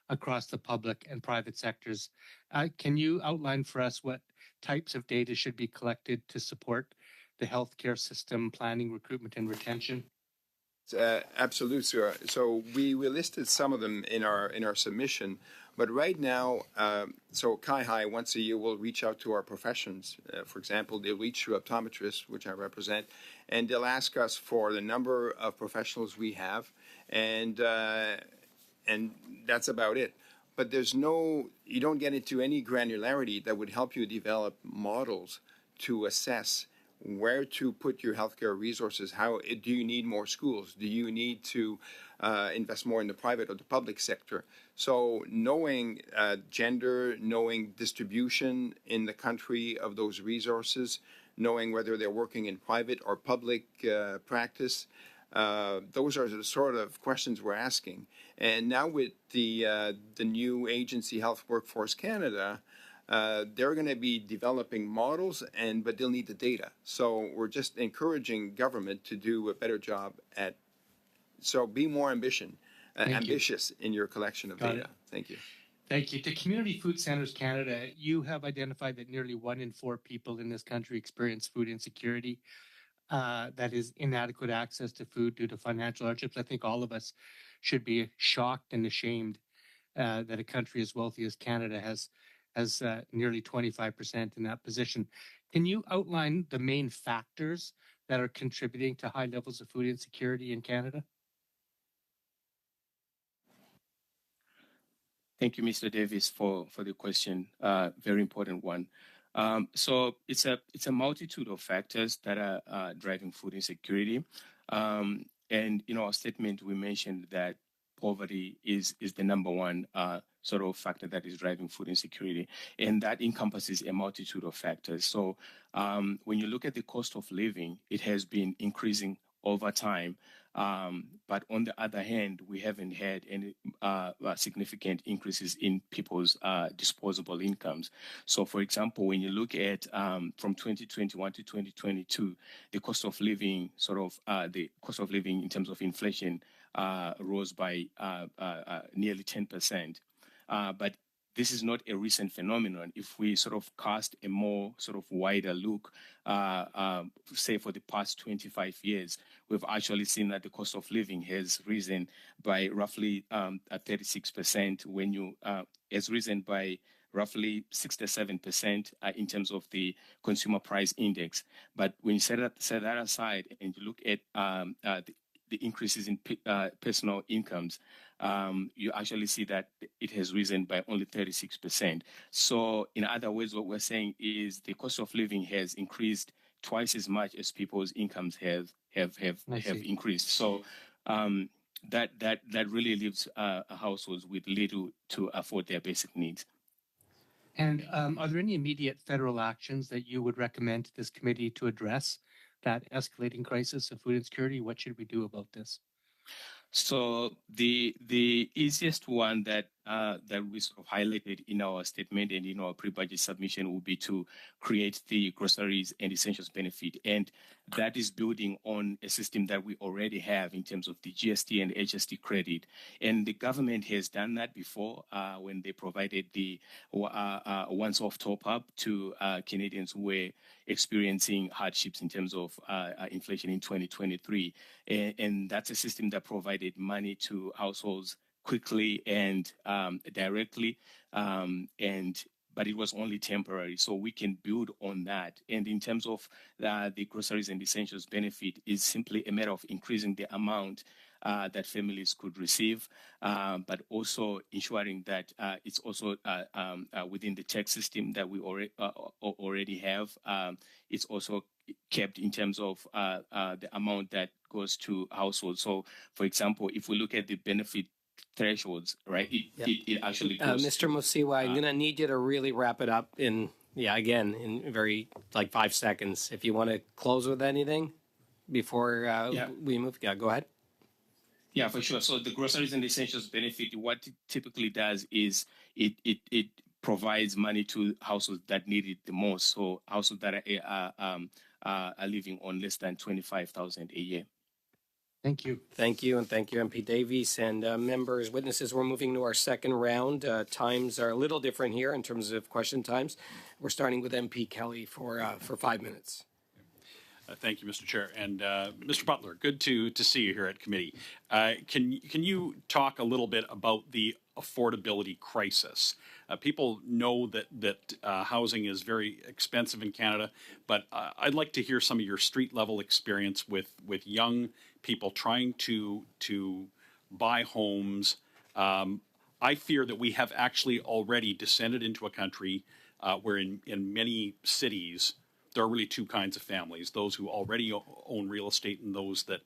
across the public and private sectors. Can you outline for us what types of data should be collected to support the healthcare system planning, recruitment, and retention? Absolutely, sir. So we listed some of them in our submission, but right now, so CIHI once a year will reach out to our professions. For example, they'll reach to optometrists, which I represent, and they'll ask us for the number of professionals we have, and that's about it. But you don't get into any granularity that would help you develop models to assess where to put your healthcare resources. How do you need more schools? Do you need to invest more in the private or the public sector? So knowing gender, knowing distribution in the country of those resources, knowing whether they're working in private or public practice, those are the sort of questions we're asking. And now with the new agency, Health Workforce Canada, they're going to be developing models, but they'll need the data. So we're just encouraging government to do a better job so be more ambitious in your collection of data. Thank you. Thank you. To Community Food Centres Canada, you have identified that nearly 1 in 4 people in this country experience food insecurity. That is inadequate access to food due to financial hardships. I think all of us should be shocked and ashamed that a country as wealthy as Canada has nearly 25% in that position. Can you outline the main factors that are contributing to high levels of food insecurity in Canada? Thank you, Mr. Davis, for the question. Very important one. So it's a multitude of factors that are driving food insecurity. And in our statement, we mentioned that poverty is the number one sort of factor that is driving food insecurity, and that encompasses a multitude of factors. So when you look at the cost of living, it has been increasing over time. But on the other hand, we haven't had any significant increases in people's disposable incomes. So, for example, when you look at from 2021 to 2022, the cost of living in terms of inflation rose by nearly 10%. But this is not a recent phenomenon. If we sort of cast a more sort of wider look, say for the past 25 years, we've actually seen that the cost of living has risen by roughly 36%, when you has risen by roughly 67% in terms of the consumer price index. But when you set that aside and you look at the increases in personal incomes, you actually see that it has risen by only 36%. So in other words, what we're saying is the cost of living has increased twice as much as people's incomes have increased. So that really leaves households with little to afford their basic needs. And are there any immediate federal actions that you would recommend to this committee to address that escalating crisis of food insecurity? What should we do about this? So the easiest one that we sort of highlighted in our statement and in our pre-budget submission would be to create the groceries and essentials benefit, and that is building on a system that we already have in terms of the GST and HST credit. And the government has done that before when they provided the once-off top-up to Canadians who were experiencing hardships in terms of inflation in 2023. And that's a system that provided money to households quickly and directly, but it was only temporary. So we can build on that. And in terms of the groceries and essentials benefit, is simply a matter of increasing the amount that families could receive, but also ensuring that it's also within the tax system that we already have. It's also kept in terms of the amount that goes to households. So, for example, if we look at the benefit thresholds, right, it actually goes. Mr. Musiwa, I'm going to need you to really wrap it up in very 5 seconds. If you want to close with anything before we move, go ahead. Yeah, for sure. So the groceries and essentials benefit, what it typically does is it provides money to households that need it the most. So households that are living on less than $25,000 a year. Thank you. Thank you, and thank you, MP Davies. And members, witnesses, we're moving to our second round. Times are a little different here in terms of question times. We're starting with MP Kelly for 5 minutes. Thank you, Mr. Chair. And Mr. Butler, good to see you here at committee. Can you talk a little bit about the affordability crisis? People know that housing is very expensive in Canada, but I'd like to hear some of your street level experience with young people trying to buy homes. I fear that we have actually already descended into a country where in many cities there are really two kinds of families: those who already own real estate and those that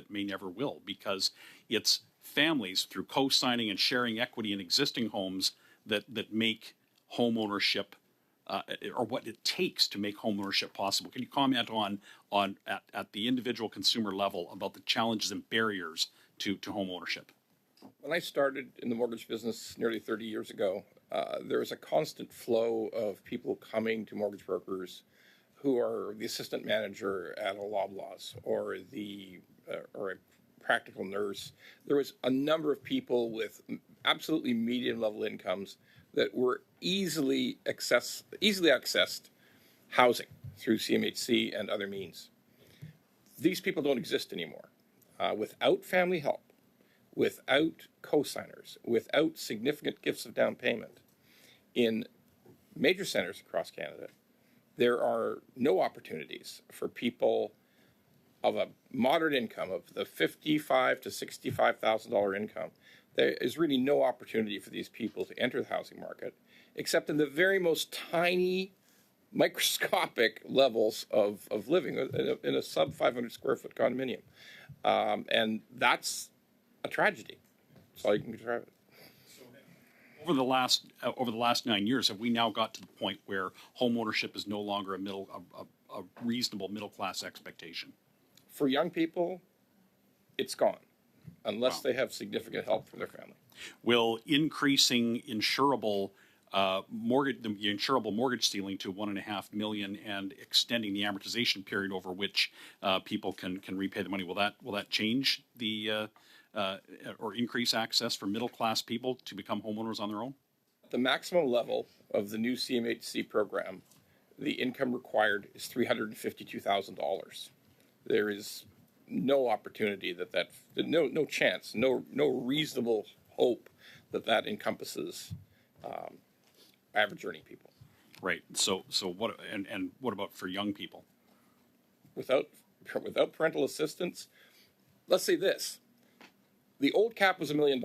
may never will, because it's families through co-signing and sharing equity in existing homes that make home ownership or what it takes to make home ownership possible. Can you comment on at the individual consumer level about the challenges and barriers to home ownership? When I started in the mortgage business nearly 30 years ago, there was a constant flow of people coming to mortgage brokers who are the assistant manager at a Loblaws or or a practical nurse. There was a number of people with absolutely medium level incomes that were easily accessed housing through CMHC and other means. These people don't exist anymore. Without family help, without co-signers, without significant gifts of down payment, in major centers across Canada, there are no opportunities for people of a moderate income, of the $55,000 to $65,000 income. There is really no opportunity for these people to enter the housing market, except in the very most tiny, microscopic levels of living in a sub 500 square foot condominium. And that's a tragedy. That's all you can describe it. Over the last 9 years, have we now got to the point where home ownership is no longer a reasonable middle class expectation? For young people, it's gone, unless they have significant help from their family. Will increasing the insurable mortgage ceiling to $1.5 million and extending the amortization period over which people can repay the money, will that change the or increase access for middle class people to become homeowners on their own? The maximum level of the new CMHC program, the income required is $352,000. There is no opportunity no chance, no reasonable hope that encompasses average earning people. Right. So what and what about for young people? Without parental assistance, let's say this. The old cap was $1 million.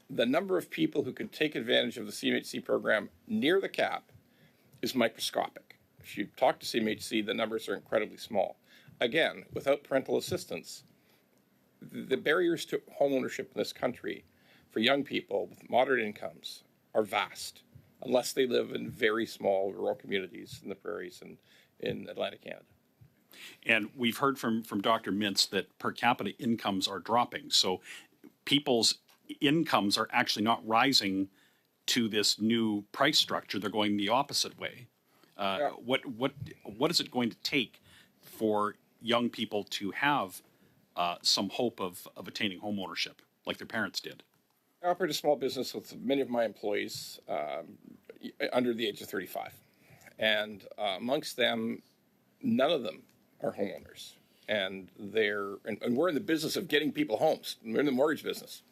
The number of people who could take advantage of the CMHC program near the cap is microscopic. If you talk to CMHC, the numbers are incredibly small. Again, without parental assistance, the barriers to homeownership in this country for young people with moderate incomes are vast, unless they live in very small rural communities in the prairies and in Atlantic Canada. And we've heard from Dr. Mintz that per capita incomes are dropping. So people's incomes are actually not rising to this new price structure. They're going the opposite way. What is it going to take for young people to have some hope of attaining home ownership like their parents did? I operate a small business with many of my employees under the age of 35. And amongst them, none of them are homeowners. And we're in the business of getting people homes. We're in the mortgage business.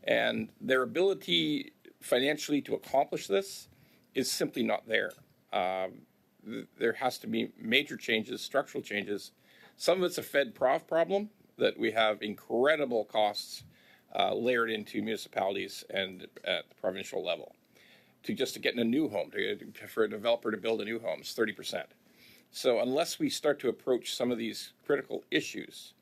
And their ability financially to accomplish this is simply not there. There has to be major changes, structural changes. Some of it's a Fed-Prov problem, that we have incredible costs layered into municipalities and at the provincial level. To get in a new home, for a developer to build a new home is 30%. So unless we start to approach some of these critical issues,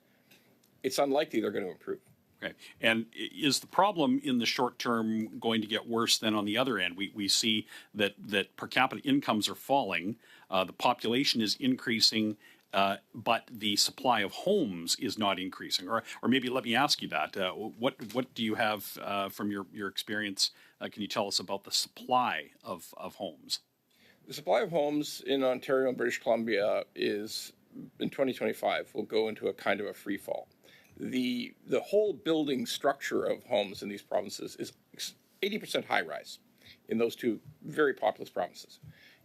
it's unlikely they're going to improve. Okay. And is the problem in the short term going to get worse than on the other end? We see that per capita incomes are falling, the population is increasing, but the supply of homes is not increasing. Or maybe let me ask you that. What do you have from your experience? Can you tell us about the supply of homes? The supply of homes in Ontario and British Columbia is, in 2025, will go into a kind of a free fall. The whole building structure of homes in these provinces is 80% high rise in those two very populous provinces.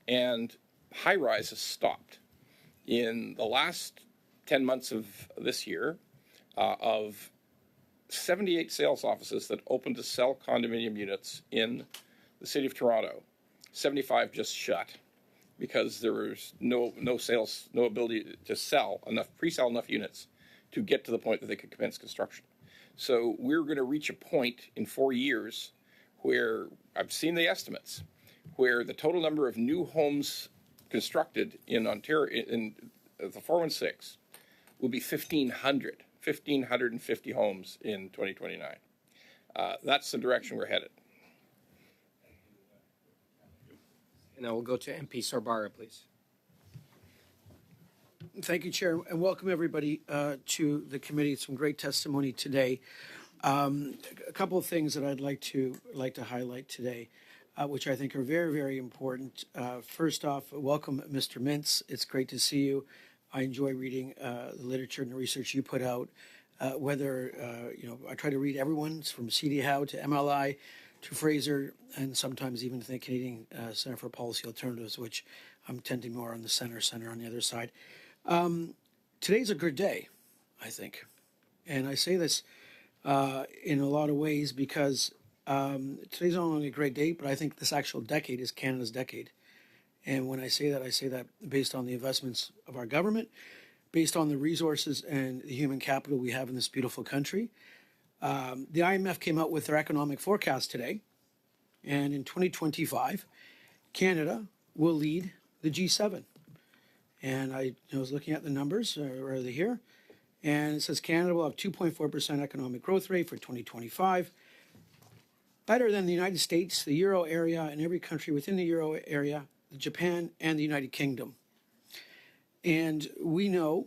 And high rise has stopped. In the last 10 months of this year, of 78 sales offices that opened to sell condominium units in the city of Toronto, 75 just shut because there was no sales, no ability to sell enough, pre-sell enough units to get to the point that they could commence construction. So we're going to reach a point in 4 years where, I've seen the estimates, where the total number of new homes constructed in Ontario, in the 416, will be 1,550 homes in 2029. That's the direction we're headed. And now we'll go to MP Sorbara, please. Thank you, Chair, and welcome everybody to the committee. Some great testimony today. A couple of things that I'd like to highlight today, which I think are very, very important. First off, welcome, Mr. Mintz. It's great to see you. I enjoy reading the literature and the research you put out. I try to read everyone's, from C.D. Howe to MLI to Fraser, and sometimes even to the Canadian Center for Policy Alternatives, which I'm tending more on the center on the other side. Today's a good day, I think. And I say this in a lot of ways because today's not only a great day, but I think this actual decade is Canada's decade. And when I say that based on the investments of our government, based on the resources and the human capital we have in this beautiful country. The IMF came out with their economic forecast today. And in 2025, Canada will lead the G7. And I was looking at the numbers, are they here? And it says Canada will have 2.4% economic growth rate for 2025. Better than the United States, the Euro area, and every country within the Euro area, Japan, and the United Kingdom. And we know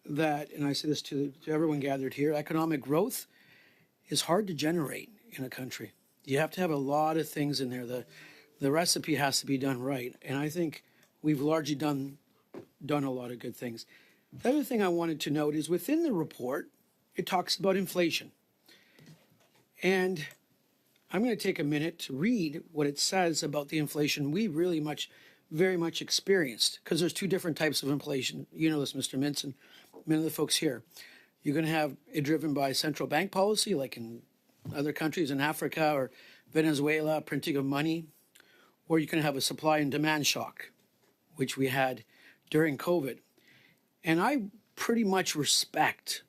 that, and I say this to everyone gathered here, economic growth is hard to generate in a country. You have to have a lot of things in there. The recipe has to be done right. And I think we've largely done a lot of good things. The other thing I wanted to note is within the report, it talks about inflation. And I'm going to take a minute to read what it says about the inflation we very much experienced, because there's two different types of inflation. You know this, Mr. Mintz, and many of the folks here. You're going to have it driven by central bank policy, like in other countries in Africa or Venezuela, printing of money, or you can have a supply and demand shock, which we had during COVID. And I pretty much respect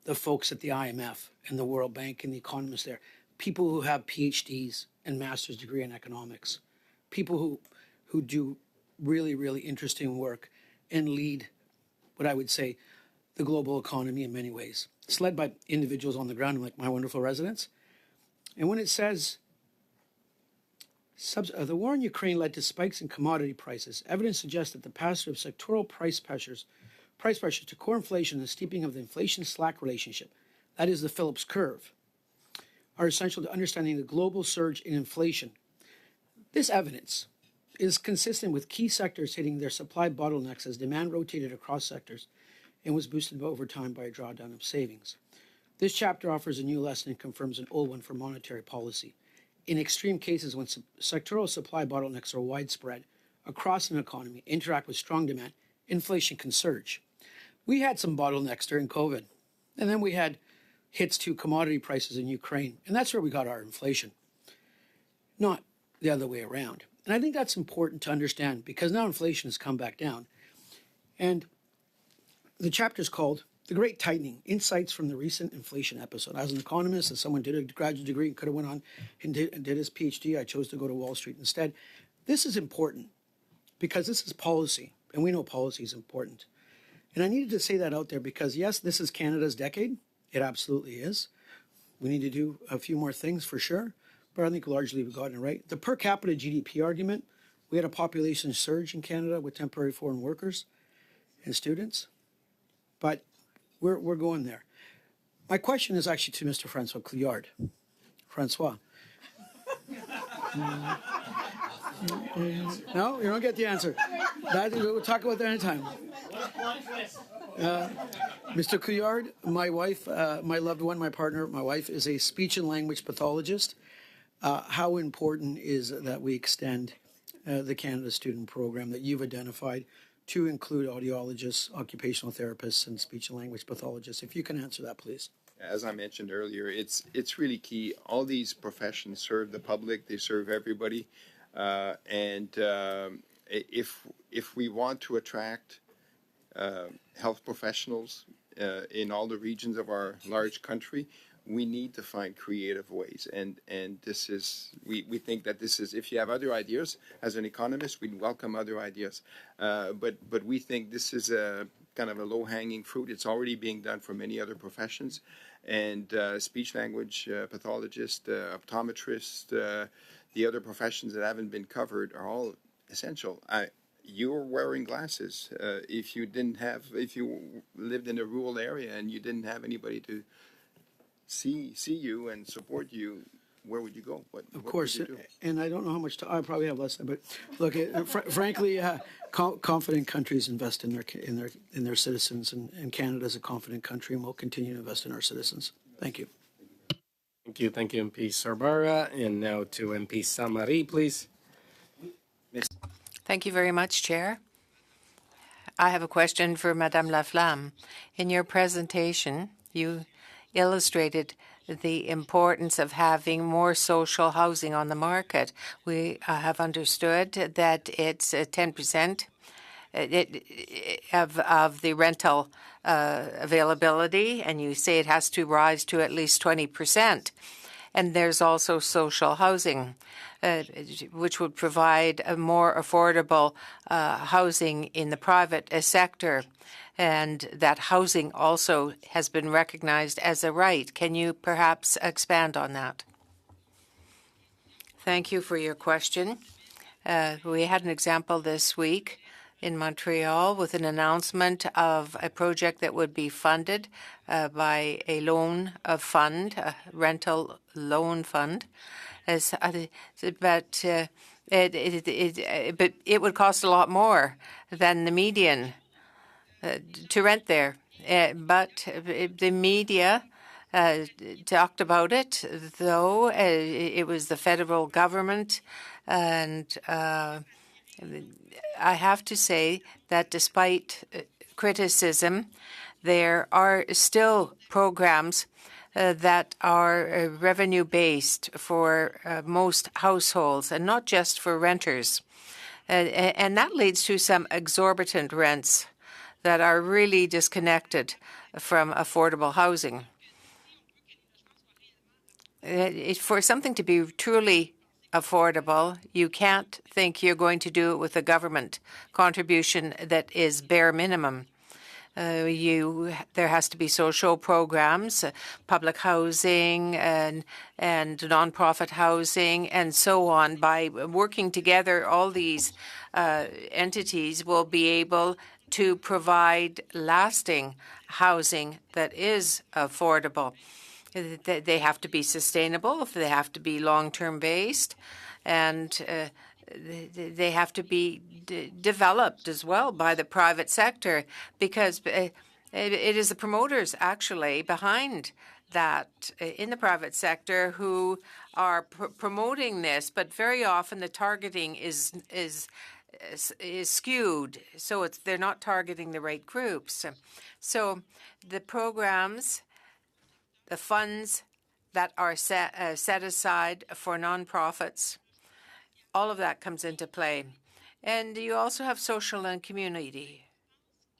the folks at the IMF and the World Bank and the economists there, people who have PhDs and master's degree in economics, people who do really, really interesting work and lead what I would say the global economy in many ways. It's led by individuals on the ground like my wonderful residents. And when it says the war in Ukraine led to spikes in commodity prices, evidence suggests that the pass-through of sectoral price pressures to core inflation and the steepening of the inflation-slack relationship, that is the Phillips curve, are essential to understanding the global surge in inflation. This evidence is consistent with key sectors hitting their supply bottlenecks as demand rotated across sectors and was boosted over time by a drawdown of savings. This chapter offers a new lesson and confirms an old one for monetary policy. In extreme cases, when sectoral supply bottlenecks are widespread across an economy, interact with strong demand, inflation can surge. We had some bottlenecks during COVID, and then we had hits to commodity prices in Ukraine. And that's where we got our inflation, not the other way around. And I think that's important to understand because now inflation has come back down. And the chapter is called The Great Tightening, Insights from the Recent Inflation Episode. As an economist, as someone did a graduate degree and could have went on and did his PhD, I chose to go to Wall Street instead. This is important because this is policy, and we know policy is important. And I needed to say that out there because, yes, this is Canada's decade. It absolutely is. We need to do a few more things for sure, but I think largely we've gotten it right. The per capita GDP argument, we had a population surge in Canada with temporary foreign workers and students, but we're going there. My question is actually to Mr. Francois Couillard. Francois. No, you don't get the answer. We'll talk about that anytime. Mr. Couillard, my wife, my loved one, my partner, my wife is a speech and language pathologist. How important is that we extend the Canada Student Program that you've identified to include audiologists, occupational therapists, and speech and language pathologists? If you can answer that, please. As I mentioned earlier, it's really key. All these professions serve the public; they serve everybody. If we want to attract health professionals in all the regions of our large country, we need to find creative ways. And this is, we think that this is, if you have other ideas, as an economist, we'd welcome other ideas. But we think this is a kind of a low-hanging fruit. It's already being done for many other professions. And speech language pathologists, optometrists, the other professions that haven't been covered are all essential. You're wearing glasses. If you lived in a rural area and you didn't have anybody to see you and support you, where would you go? What Of course, would you do? and I don't know how much time. I probably have less time, but look, frankly, confident countries invest in their citizens, and Canada is a confident country, and we'll continue to invest in our citizens. Thank you. Thank you, MP Sarbara. And now to MP Samari, please. Thank you very much, Chair. I have a question for Madame Laflamme. In your presentation, you illustrated the importance of having more social housing on the market. We have understood that it's 10% of the rental availability, and you say it has to rise to at least 20%. And there's also social housing, which would provide a more affordable housing in the private sector. And that housing also has been recognized as a right. Can you perhaps expand on that? Thank you for your question. We had an example this week in Montreal with an announcement of a project that would be funded by a loan fund, a rental loan fund. But it would cost a lot more than the median to rent there. But the media talked about it, though it was the federal government. And I have to say that despite criticism, there are still programs that are revenue-based for most households and not just for renters. And that leads to some exorbitant rents that are really disconnected from affordable housing. For something to be truly affordable, you can't think you're going to do it with a government contribution that is bare minimum. There has to be social programs, public housing, and nonprofit housing, and so on. By working together, all these entities will be able to provide lasting housing that is affordable. They have to be sustainable, they have to be long-term based, and they have to be developed as well by the private sector, because it is the promoters actually behind that in the private sector who are promoting this, but very often the targeting is skewed, so they're not targeting the right groups. So the programs the funds that are set aside for nonprofits, all of that comes into play. And you also have social and community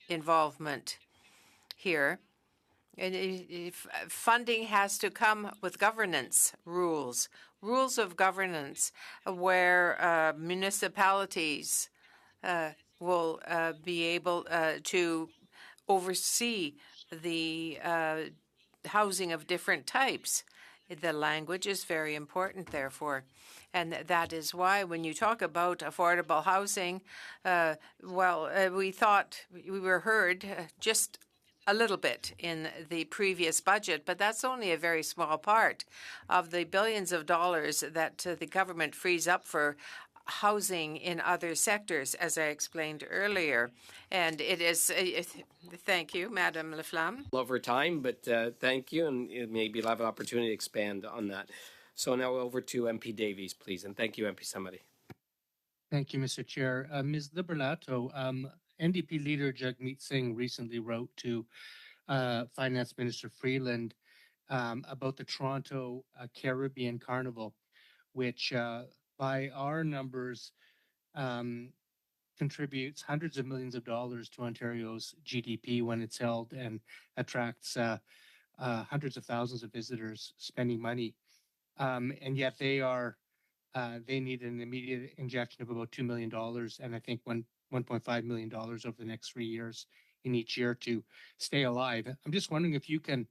involvement here. And funding has to come with governance rules of governance, where municipalities will be able to oversee the housing of different types. The language is very important, therefore. And that is why when you talk about affordable housing, we thought we were heard just a little bit in the previous budget, but that's only a very small part of the billions of dollars that the government frees up for housing in other sectors, as I explained earlier. And it is, thank you, Madame Laflamme. Over time, but thank you, and maybe you'll have an opportunity to expand on that. So now over to MP Davies, please, and thank you, MP Samadi. Thank you, Mr. Chair. Ms. Liberlato, NDP leader Jagmeet Singh recently wrote to Finance Minister Freeland about the Toronto Caribbean Carnival, which by our numbers contributes hundreds of millions of dollars to Ontario's GDP when it's held and attracts hundreds of thousands of visitors spending money. And yet they need an immediate injection of about $2 million and I think $1.5 million over the next 3 years in each year to stay alive. I'm just wondering if you can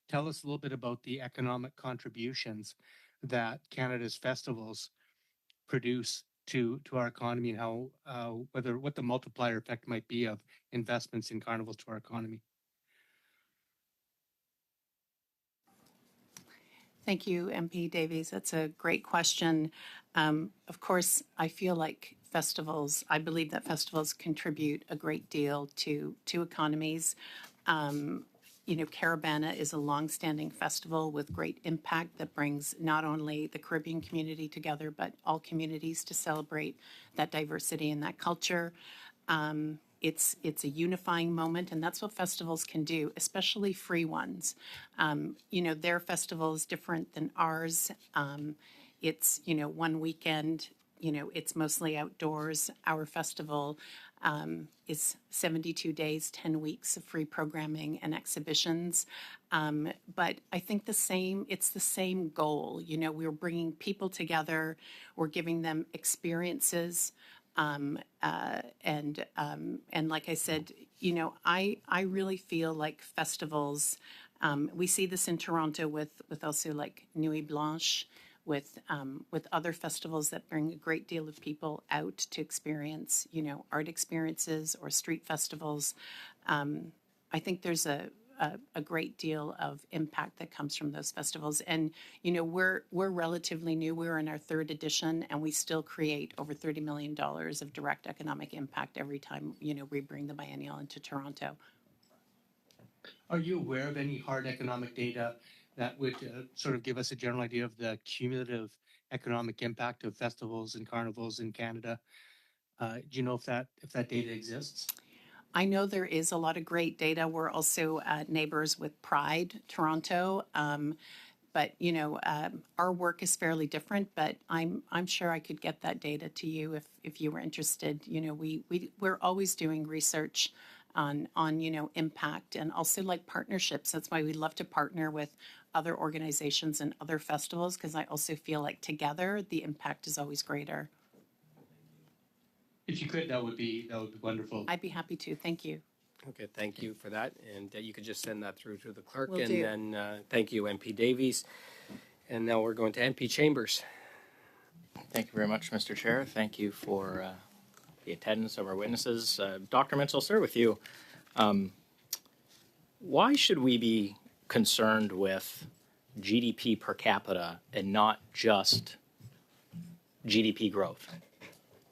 tell us a little bit about the economic contributions that Canada's festivals produce to our economy and how what the multiplier effect might be of investments in carnivals to our economy. Thank you, MP Davies. That's a great question. Of course, I feel like I believe that festivals contribute a great deal to economies. Caribana is a longstanding festival with great impact that brings not only the Caribbean community together, but all communities to celebrate that diversity and that culture. It's a unifying moment, and that's what festivals can do, especially free ones. Their festival is different than ours. It's, one weekend, it's mostly outdoors. Our festival is 72 days, 10 weeks of free programming and exhibitions. But I think it's the same goal. We're bringing people together. We're giving them experiences. And like I said, I really feel like festivals, we see this in Toronto with also like Nuit Blanche, with other festivals that bring a great deal of people out to experience, art experiences or street festivals. I think there's a great deal of impact that comes from those festivals. And, we're relatively new. We're in our third edition, and we still create over $30 million of direct economic impact every time, we bring the biennial into Toronto. Are you aware of any hard economic data that would sort of give us a general idea of the cumulative economic impact of festivals and carnivals in Canada? Do you know if that data exists? I know there is a lot of great data. We're also neighbors with Pride Toronto, but our work is fairly different. But I'm sure I could get that data to you if you were interested. We're always doing research on impact and also like partnerships. That's why we love to partner with other organizations and other festivals, because I also feel like together the impact is always greater. If you could, that would be wonderful. I'd be happy to. Thank you. Okay, thank you for that. And you could just send that through to the clerk. Will and do. Then thank you, MP Davies. And now we're going to MP Chambers. Thank you very much, Mr. Chair. Thank you for the attendance of our witnesses. Dr. Mintz, I'll start with you. Why should we be concerned with GDP per capita and not just GDP growth,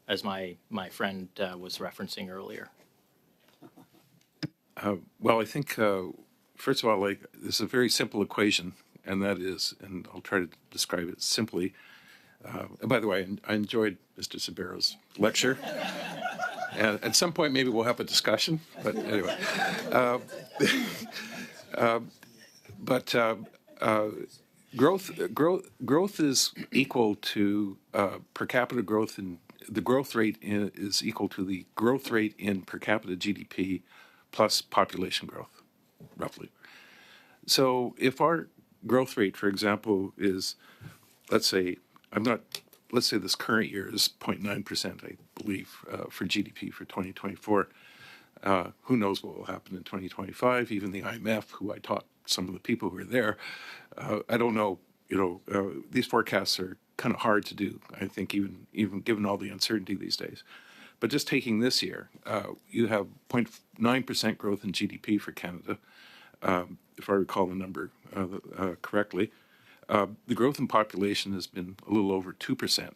as my friend was referencing earlier? Well, I think, first of all, this is a very simple equation, and that is, and I'll try to describe it simply. And by the way, I enjoyed Mr. Sabero's lecture. And at some point, maybe we'll have a discussion. But anyway. growth is equal to per capita growth, and the growth rate is equal to the growth rate in per capita GDP plus population growth, roughly. So if our growth rate, for example, is, let's say this current year is 0.9%, I believe, for GDP for 2024. Who knows what will happen in 2025? Even the IMF, who I taught some of the people who are there, I don't know. These forecasts are kind of hard to do. I think even given all the uncertainty these days. But just taking this year, you have 0.9% growth in GDP for Canada, if I recall the number correctly. The growth in population has been a little over 2%.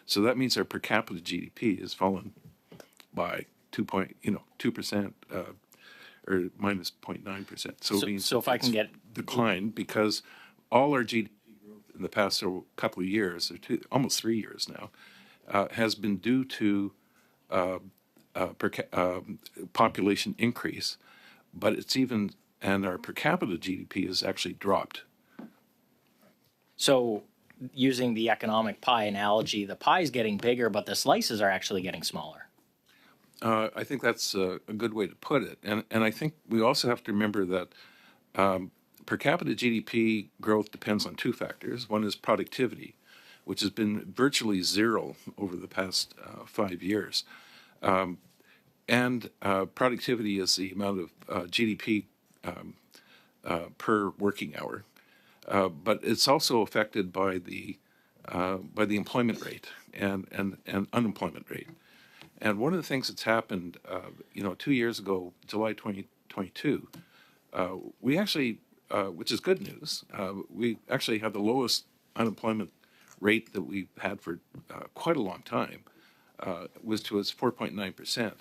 So that means our per capita GDP has fallen by 2%, or minus 0.9%. So it means so if I can get declined because all our GDP growth in the past couple of years, or almost 3 years now, has been due to population increase, but and our per capita GDP has actually dropped. So using the economic pie analogy, the pie is getting bigger, but the slices are actually getting smaller. I think that's a good way to put it. And I think we also have to remember that per capita GDP growth depends on two factors. One is productivity, which has been virtually zero over the past 5 years. And productivity is the amount of GDP per working hour. But it's also affected by the employment rate and unemployment rate. And one of the things that's happened, 2 years ago, July 2022, we actually, which is good news, we actually had the lowest unemployment rate that we've had for quite a long time, was 4.9%,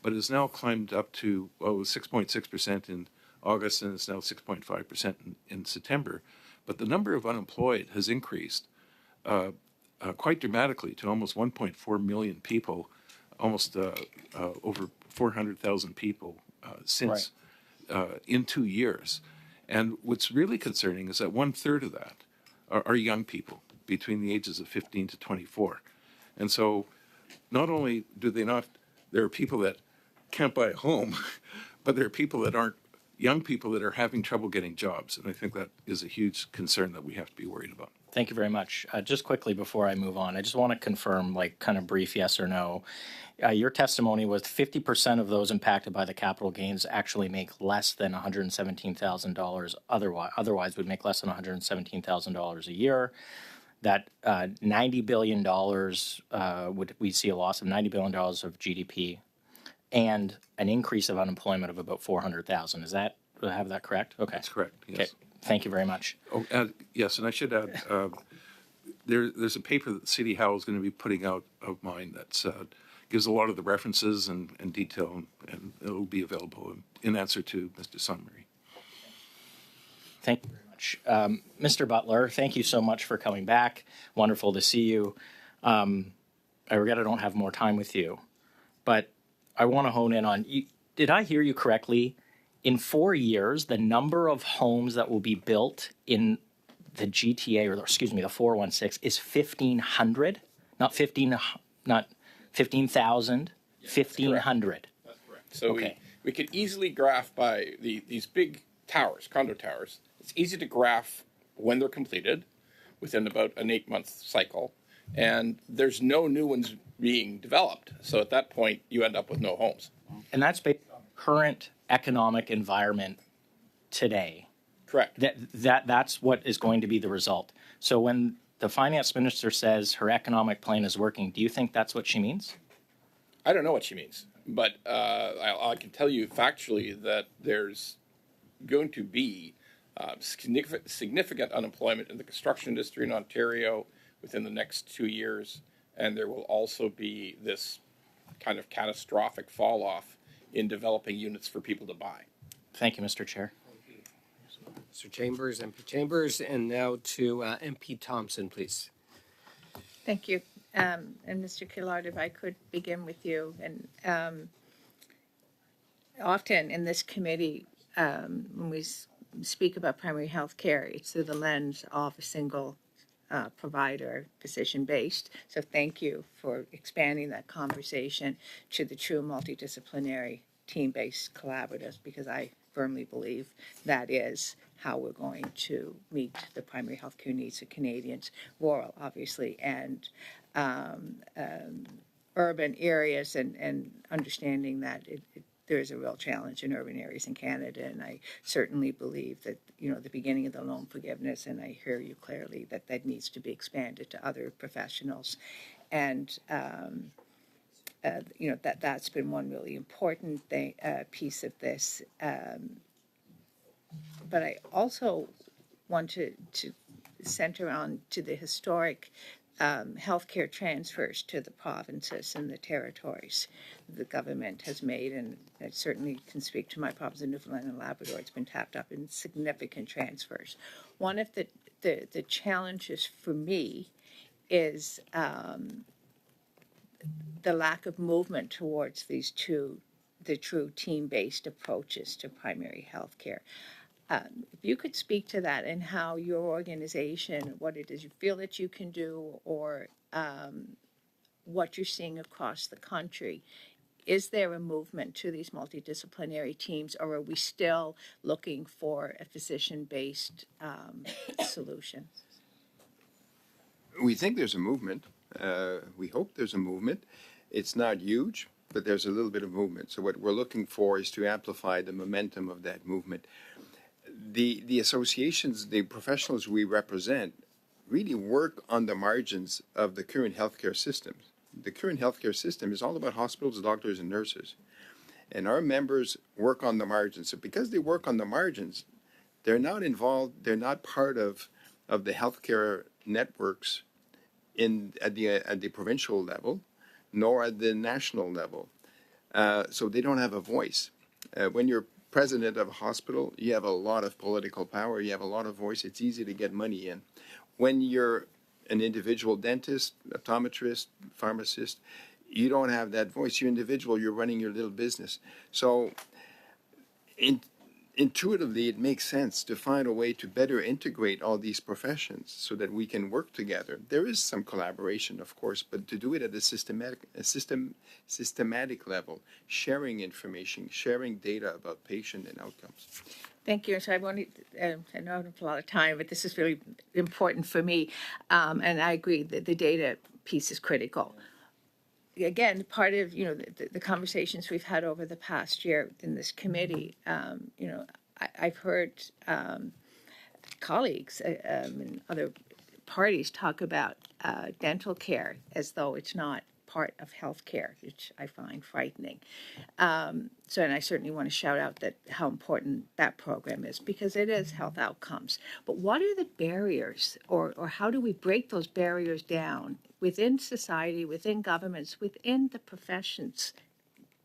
but has now climbed up to 6.6% in August, and it's now 6.5% in September. But the number of unemployed has increased quite dramatically to almost 1.4 million people, almost over 400,000 people since in 2 years. And what's really concerning is that 1/3 of that are young people between the ages of 15 to 24. And so not only there are people that can't buy a home, but there are people that aren't young people that are having trouble getting jobs. And I think that is a huge concern that we have to be worried about. Thank you very much. Just quickly before I move on, I just want to confirm, kind of brief yes or no. Your testimony was 50% of those impacted by the capital gains actually make less than $117,000 otherwise would make less than $117,000 a year. That $90 billion we'd see a loss of $90 billion of GDP and an increase of unemployment of about 400,000. Do I have that correct? Okay. That's correct. Yes. Okay. Thank you very much. Oh, yes, and I should add, there's a paper that City Hall is going to be putting out of mine that gives a lot of the references and detail, and it'll be available in answer to Mr. Sunbury. Thank you very much. Mr. Butler, thank you so much for coming back. Wonderful to see you. I regret I don't have more time with you, but I want to hone in on, did I hear you correctly? In 4 years, the number of homes that will be built in the GTA, or excuse me, the 416 is 1,500, not 15,000, 1,500. That's correct. So we could easily graph by these big towers, condo towers. It's easy to graph when they're completed within about an 8-month cycle, and there's no new ones being developed. So at that point, you end up with no homes. And that's based on current economic environment today. Correct. That's what is going to be the result. So when the finance minister says her economic plan is working, do you think that's what she means? I don't know what she means, but I can tell you factually that there's going to be significant unemployment in the construction industry in Ontario within the next 2 years, and there will also be this kind of catastrophic fall off in developing units for people to buy. Thank you, Mr. Chair. Mr. Chambers, MP Chambers, and now to MP Thompson, please. Thank you. And Mr. Killard, if I could begin with you. And often in this committee, when we speak about primary health care, it's through the lens of a single provider, physician-based. So thank you for expanding that conversation to the true multidisciplinary team-based collaboratives, because I firmly believe that is how we're going to meet the primary health care needs of Canadians, rural, obviously, and urban areas, and understanding that there is a real challenge in urban areas in Canada. And I certainly believe that, the beginning of the loan forgiveness, and I hear you clearly, that needs to be expanded to other professionals. And, that's been one really important thing, piece of this. But I also want to center on to the historic healthcare transfers to the provinces and the territories the government has made, and I certainly can speak to my province of Newfoundland and Labrador. It's been tapped up in significant transfers. One of the challenges for me is the lack of movement towards the true team-based approaches to primary health care. If you could speak to that and how your organization, what it is you feel that you can do, or what you're seeing across the country. Is there a movement to these multidisciplinary teams, or are we still looking for a physician-based solution? We think there's a movement. We hope there's a movement. It's not huge, but there's a little bit of movement. So what we're looking for is to amplify the momentum of that movement. The associations, the professionals we represent, really work on the margins of the current healthcare system. The current healthcare system is all about hospitals, doctors, and nurses. And our members work on the margins. So because they work on the margins, they're not involved, they're not part of the healthcare networks at the provincial level, nor at the national level. So they don't have a voice. When you're president of a hospital, you have a lot of political power, you have a lot of voice, it's easy to get money in. When you're an individual dentist, optometrist, pharmacist, you don't have that voice. You're individual, you're running your little business. So intuitively, it makes sense to find a way to better integrate all these professions so that we can work together. There is some collaboration, of course, but to do it at a systematic level, sharing information, sharing data about patient and outcomes. Thank you. So I know I don't have a lot of time, but this is really important for me. And I agree that the data piece is critical. Again, part of the conversations we've had over the past year in this committee, I've heard colleagues and other parties talk about dental care as though it's not part of healthcare, which I find frightening. And I certainly want to shout out how important that program is, because it is health outcomes. But what are the barriers, or how do we break those barriers down within society, within governments, within the professions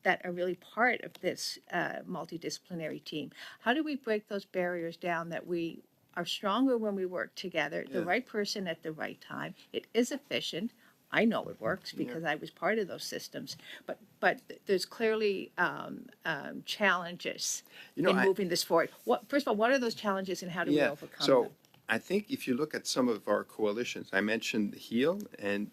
that are really part of this multidisciplinary team? How do we break those barriers down that we are stronger when we work together, the right person at the right time? It is efficient. I know it works because I was part of those systems, but there's clearly challenges in moving this forward. First of all, what are those challenges, and how do we overcome them? I think if you look at some of our coalitions, I mentioned HEAL and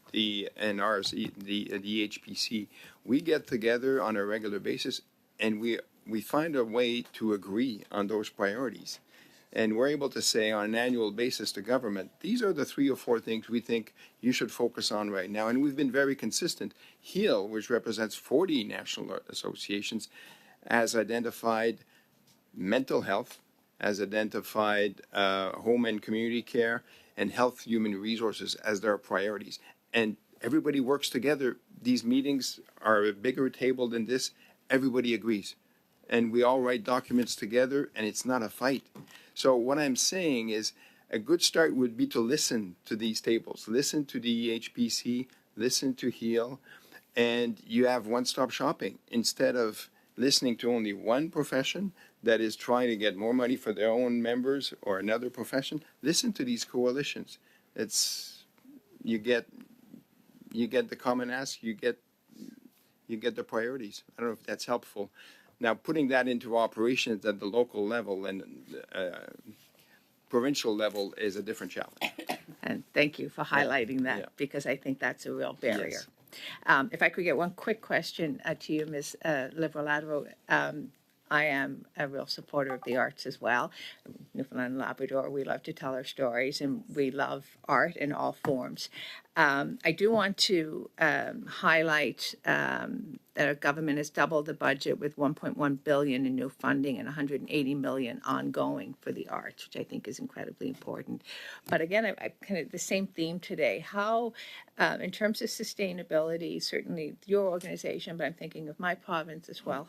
ours, the HPC, we get together on a regular basis, and we find a way to agree on those priorities. And we're able to say on an annual basis to government, these are the 3 or 4 things we think you should focus on right now. And we've been very consistent. HEAL, which represents 40 national associations, has identified mental health, has identified home and community care, and health human resources as their priorities. And everybody works together. These meetings are a bigger table than this. Everybody agrees. And we all write documents together, and it's not a fight. So what I'm saying is a good start would be to listen to these tables, listen to the EHPC, listen to HEAL, and you have one-stop shopping. Instead of listening to only one profession that is trying to get more money for their own members or another profession, listen to these coalitions. You get the common ask, you get the priorities. I don't know if that's helpful. Now, putting that into operations at the local level and provincial level is a different challenge. And thank you for highlighting that Yeah. because I think that's a real barrier. Yes. If I could get one quick question to you, Ms. Liberal-Ladro. I am a real supporter of the arts as well. Newfoundland and Labrador, we love to tell our stories and we love art in all forms. I do want to highlight that our government has doubled the budget with $1.1 billion in new funding and $180 million ongoing for the arts, which I think is incredibly important. But again, I kind of the same theme today. How, in terms of sustainability, certainly your organization, but I'm thinking of my province as well.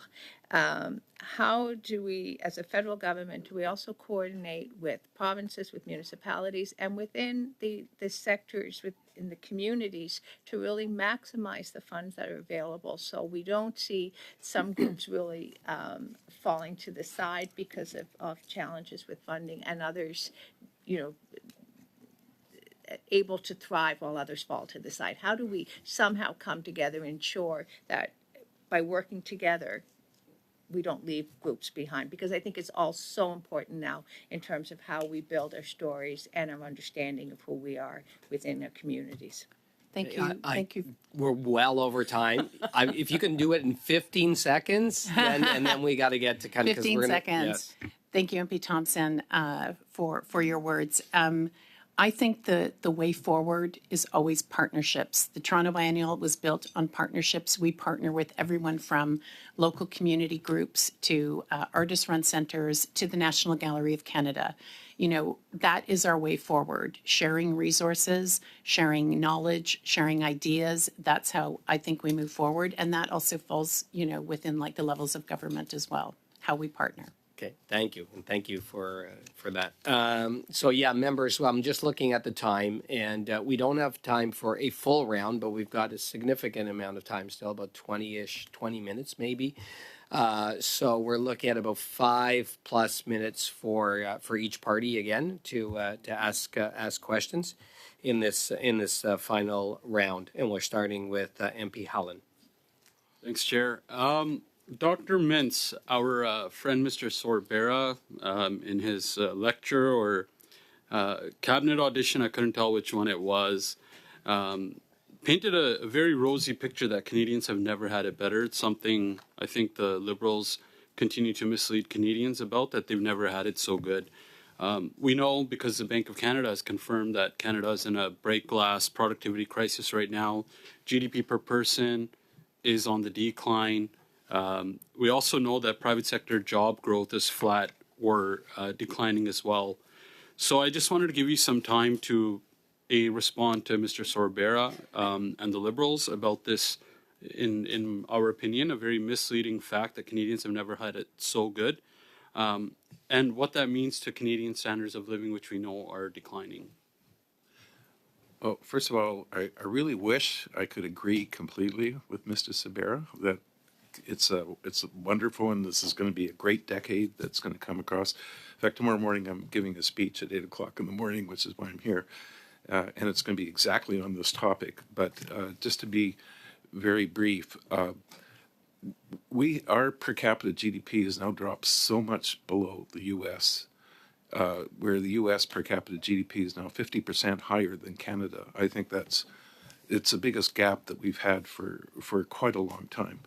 How do we, as a federal government, do we also coordinate with provinces, with municipalities, and within the sectors, within the communities, to really maximize the funds that are available so we don't see some groups really falling to the side because of challenges with funding and others, able to thrive while others fall to the side? How do we somehow come together and ensure that by working together, we don't leave groups behind? Because I think it's all so important now in terms of how we build our stories and our understanding of who we are within our communities. Thank you. Thank you. We're well over time. If you can do it in 15 seconds, and then we got to get to kind of 15 seconds. Yes. Thank you, MP Thompson, for your words. I think the way forward is always partnerships. The Toronto Biennial was built on partnerships. We partner with everyone from local community groups to artist-run centers to the National Gallery of Canada. That is our way forward. Sharing resources, sharing knowledge, sharing ideas. That's how I think we move forward. And that also falls, within like the levels of government as well, how we partner. Okay, thank you, and thank you for that. So yeah, members, I'm just looking at the time, and we don't have time for a full round, but we've got a significant amount of time still, about 20 minutes maybe. So we're looking at about 5+ minutes for each party again to ask questions in this final round, and we're starting with MP Hallen. Thanks, Chair. Dr. Mintz, our friend Mr. Sorbera, in his lecture or cabinet audition, I couldn't tell which one it was, painted a very rosy picture that Canadians have never had it better. It's something I think the Liberals continue to mislead Canadians about, that they've never had it so good. We know because the Bank of Canada has confirmed that Canada is in a break glass productivity crisis right now. GDP per person is on the decline. We also know that private sector job growth is flat or declining as well. So I just wanted to give you some time to respond to Mr. Sorbera and the Liberals about this, in our opinion, a very misleading fact that Canadians have never had it so good, and what that means to Canadian standards of living, which we know are declining. Well, first of all, I really wish I could agree completely with Mr. Sorbera that it's wonderful, and this is going to be a great decade that's going to come across. In fact, tomorrow morning I'm giving a speech at 8 o'clock in the morning, which is why I'm here, and it's going to be exactly on this topic. But just to be very brief, our per capita GDP has now dropped so much below the U.S., where the U.S. per capita GDP is now 50% higher than Canada. I think it's the biggest gap that we've had for quite a long time.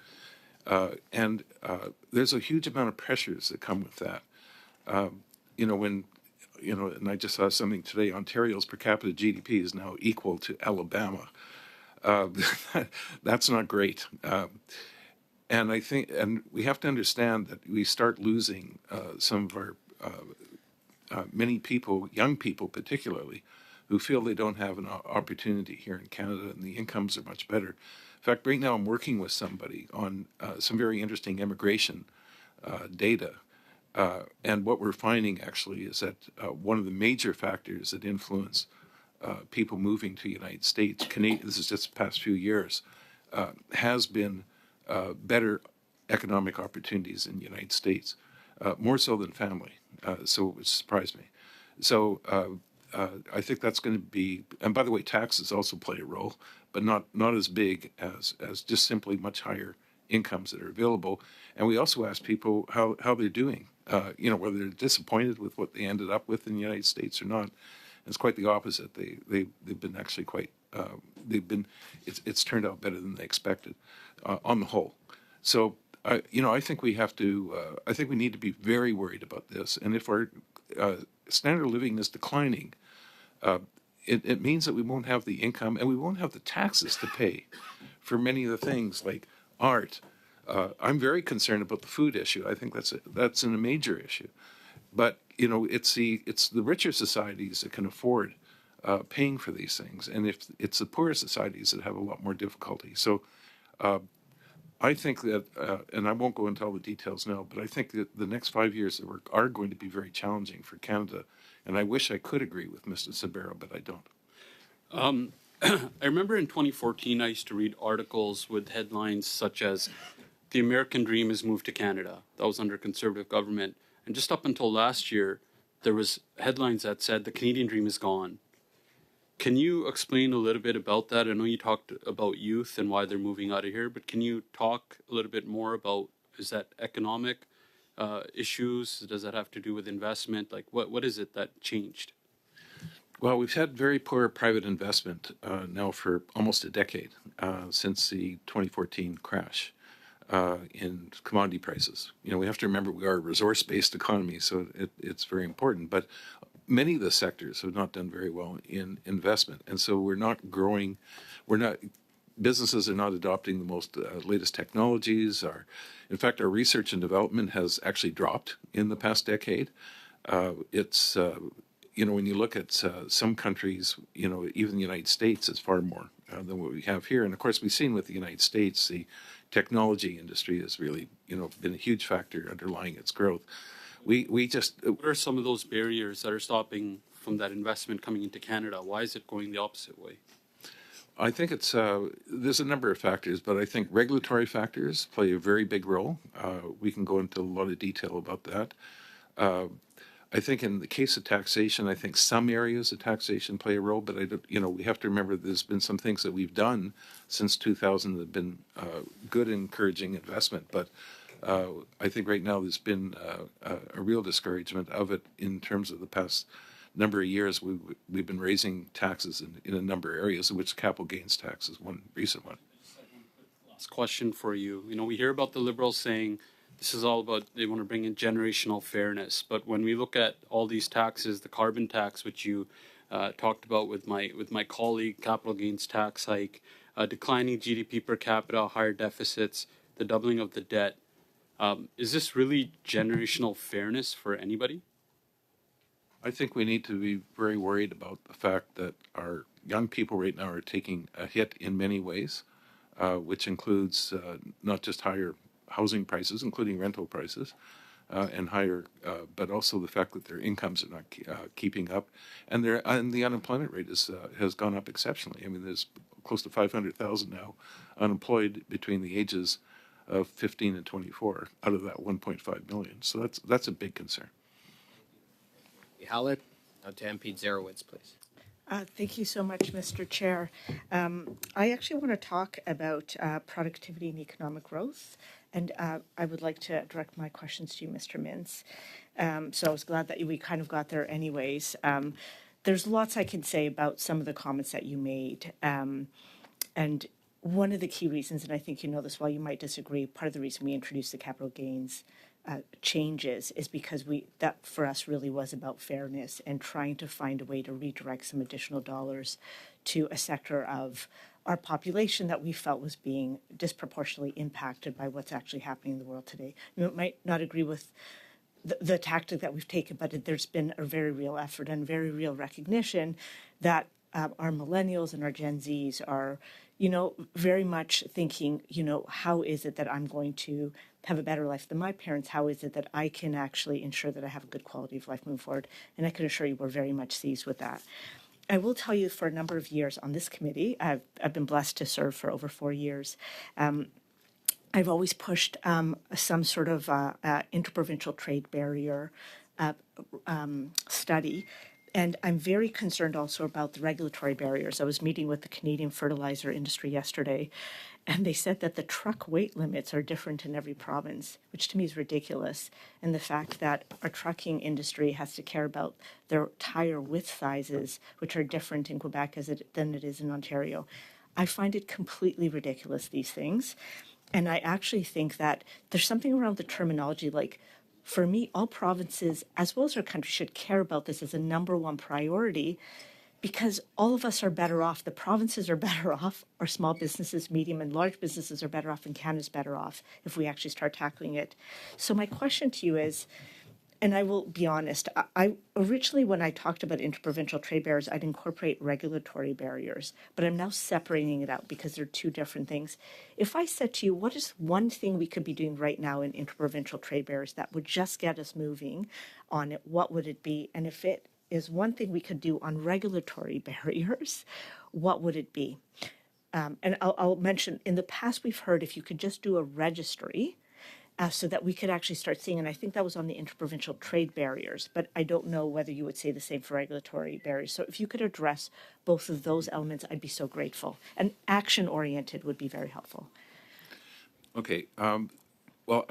And there's a huge amount of pressures that come with that. And I just saw something today, Ontario's per capita GDP is now equal to Alabama. That's not great. And I think, and we have to understand that we start losing some of our, many people, young people particularly, who feel they don't have an opportunity here in Canada and the incomes are much better. In fact, right now I'm working with somebody on some very interesting immigration data. And what we're finding actually is that one of the major factors that influence people moving to the United States, this is just the past few years, has been better economic opportunities in the United States, more so than family. So it surprised me. So I think that's going to be, and by the way, taxes also play a role, but not as big as just simply much higher incomes that are available. And we also ask people how they're doing, whether they're disappointed with what they ended up with in the United States or not. It's quite the opposite. They've been actually quite, it's turned out better than they expected on the whole. So, I think we have to, I think we need to be very worried about this. And if our standard of living is declining, it means that we won't have the income and we won't have the taxes to pay for many of the things like art. I'm very concerned about the food issue. I think that's a major issue. But it's the richer societies that can afford paying for these things, and if it's the poorer societies that have a lot more difficulty. So I think that, and I won't go into all the details now, but I think that the next 5 years are going to be very challenging for Canada. And I wish I could agree with Mr. Sabero, but I don't. I remember in 2014, I used to read articles with headlines such as, "The American Dream has moved to Canada." That was under Conservative government. And just up until last year, there was headlines that said, "The Canadian Dream is gone." Can you explain a little bit about that? I know you talked about youth and why they're moving out of here, but can you talk a little bit more about, is that economic issues? Does that have to do with investment? Like, what is it that changed? Well, we've had very poor private investment now for almost a decade, since the 2014 crash in commodity prices. We have to remember we are a resource-based economy, so it's very important. But many of the sectors have not done very well in investment, and so we're not growing. Businesses are not adopting the most latest technologies. In fact, our research and development has actually dropped in the past decade. When you look at some countries, even the United States, it's far more than what we have here. And of course, we've seen with the United States, the technology industry has really, been a huge factor underlying its growth. What are some of those barriers that are stopping from that investment coming into Canada? Why is it going the opposite way? I think there's a number of factors, but I think regulatory factors play a very big role. We can go into a lot of detail about that. I think in the case of taxation, I think some areas of taxation play a role, but we have to remember there's been some things that we've done since 2000 that have been good, encouraging investment. But I think right now there's been a real discouragement of it in terms of the past number of years. We've been raising taxes in a number of areas, of which capital gains tax is one recent one. Last question for you. We hear about the Liberals saying this is all about, they want to bring in generational fairness. But when we look at all these taxes, the carbon tax, which you talked about with my colleague, capital gains tax hike, declining GDP per capita, higher deficits, the doubling of the debt, is this really generational fairness for anybody? I think we need to be very worried about the fact that our young people right now are taking a hit in many ways, which includes not just higher housing prices, including rental prices, and higher, but also the fact that their incomes are not keeping up, and the unemployment rate has gone up exceptionally. I mean, there's close to 500,000 now unemployed between the ages of 15 and 24 out of that 1.5 million. So that's a big concern. Howlett. Now to MP Zarowitz, please. Thank you so much, Mr. Chair. I actually want to talk about productivity and economic growth, and I would like to direct my questions to you, Mr. Mintz. So I was glad that we kind of got there anyways. There's lots I can say about some of the comments that you made, and one of the key reasons, and I think you know this well, you might disagree, part of the reason we introduced the capital gains changes is because that for us really was about fairness and trying to find a way to redirect some additional dollars to a sector of our population that we felt was being disproportionately impacted by what's actually happening in the world today. You might not agree with the tactic that we've taken, but there's been a very real effort and very real recognition that our millennials and our Gen Zs are, very much thinking, how is it that I'm going to have a better life than my parents? How is it that I can actually ensure that I have a good quality of life moving forward? And I can assure you we're very much seized with that. I will tell you, for a number of years on this committee, I've been blessed to serve for over 4 years. I've always pushed some sort of interprovincial trade barrier study. And I'm very concerned also about the regulatory barriers. I was meeting with the Canadian fertilizer industry yesterday, and they said that the truck weight limits are different in every province, which to me is ridiculous. And the fact that our trucking industry has to care about their tire width sizes, which are different in Quebec than it is in Ontario. I find it completely ridiculous, these things. And I actually think that there's something around the terminology, like, for me, all provinces, as well as our country, should care about this as a number one priority, because all of us are better off. The provinces are better off, our small businesses, medium and large businesses are better off, and Canada's better off if we actually start tackling it. So my question to you is, and I will be honest, I originally, when I talked about interprovincial trade barriers, I'd incorporate regulatory barriers, but I'm now separating it out because they're two different things. If I said to you, what is one thing we could be doing right now in interprovincial trade barriers that would just get us moving on it, what would it be? And if it is one thing we could do on regulatory barriers, what would it be? And I'll mention, in the past we've heard if you could just do a registry, so that we could actually start seeing, and I think that was on the interprovincial trade barriers, but I don't know whether you would say the same for regulatory barriers. So if you could address both of those elements, I'd be so grateful. And action-oriented would be very helpful. Okay. Well,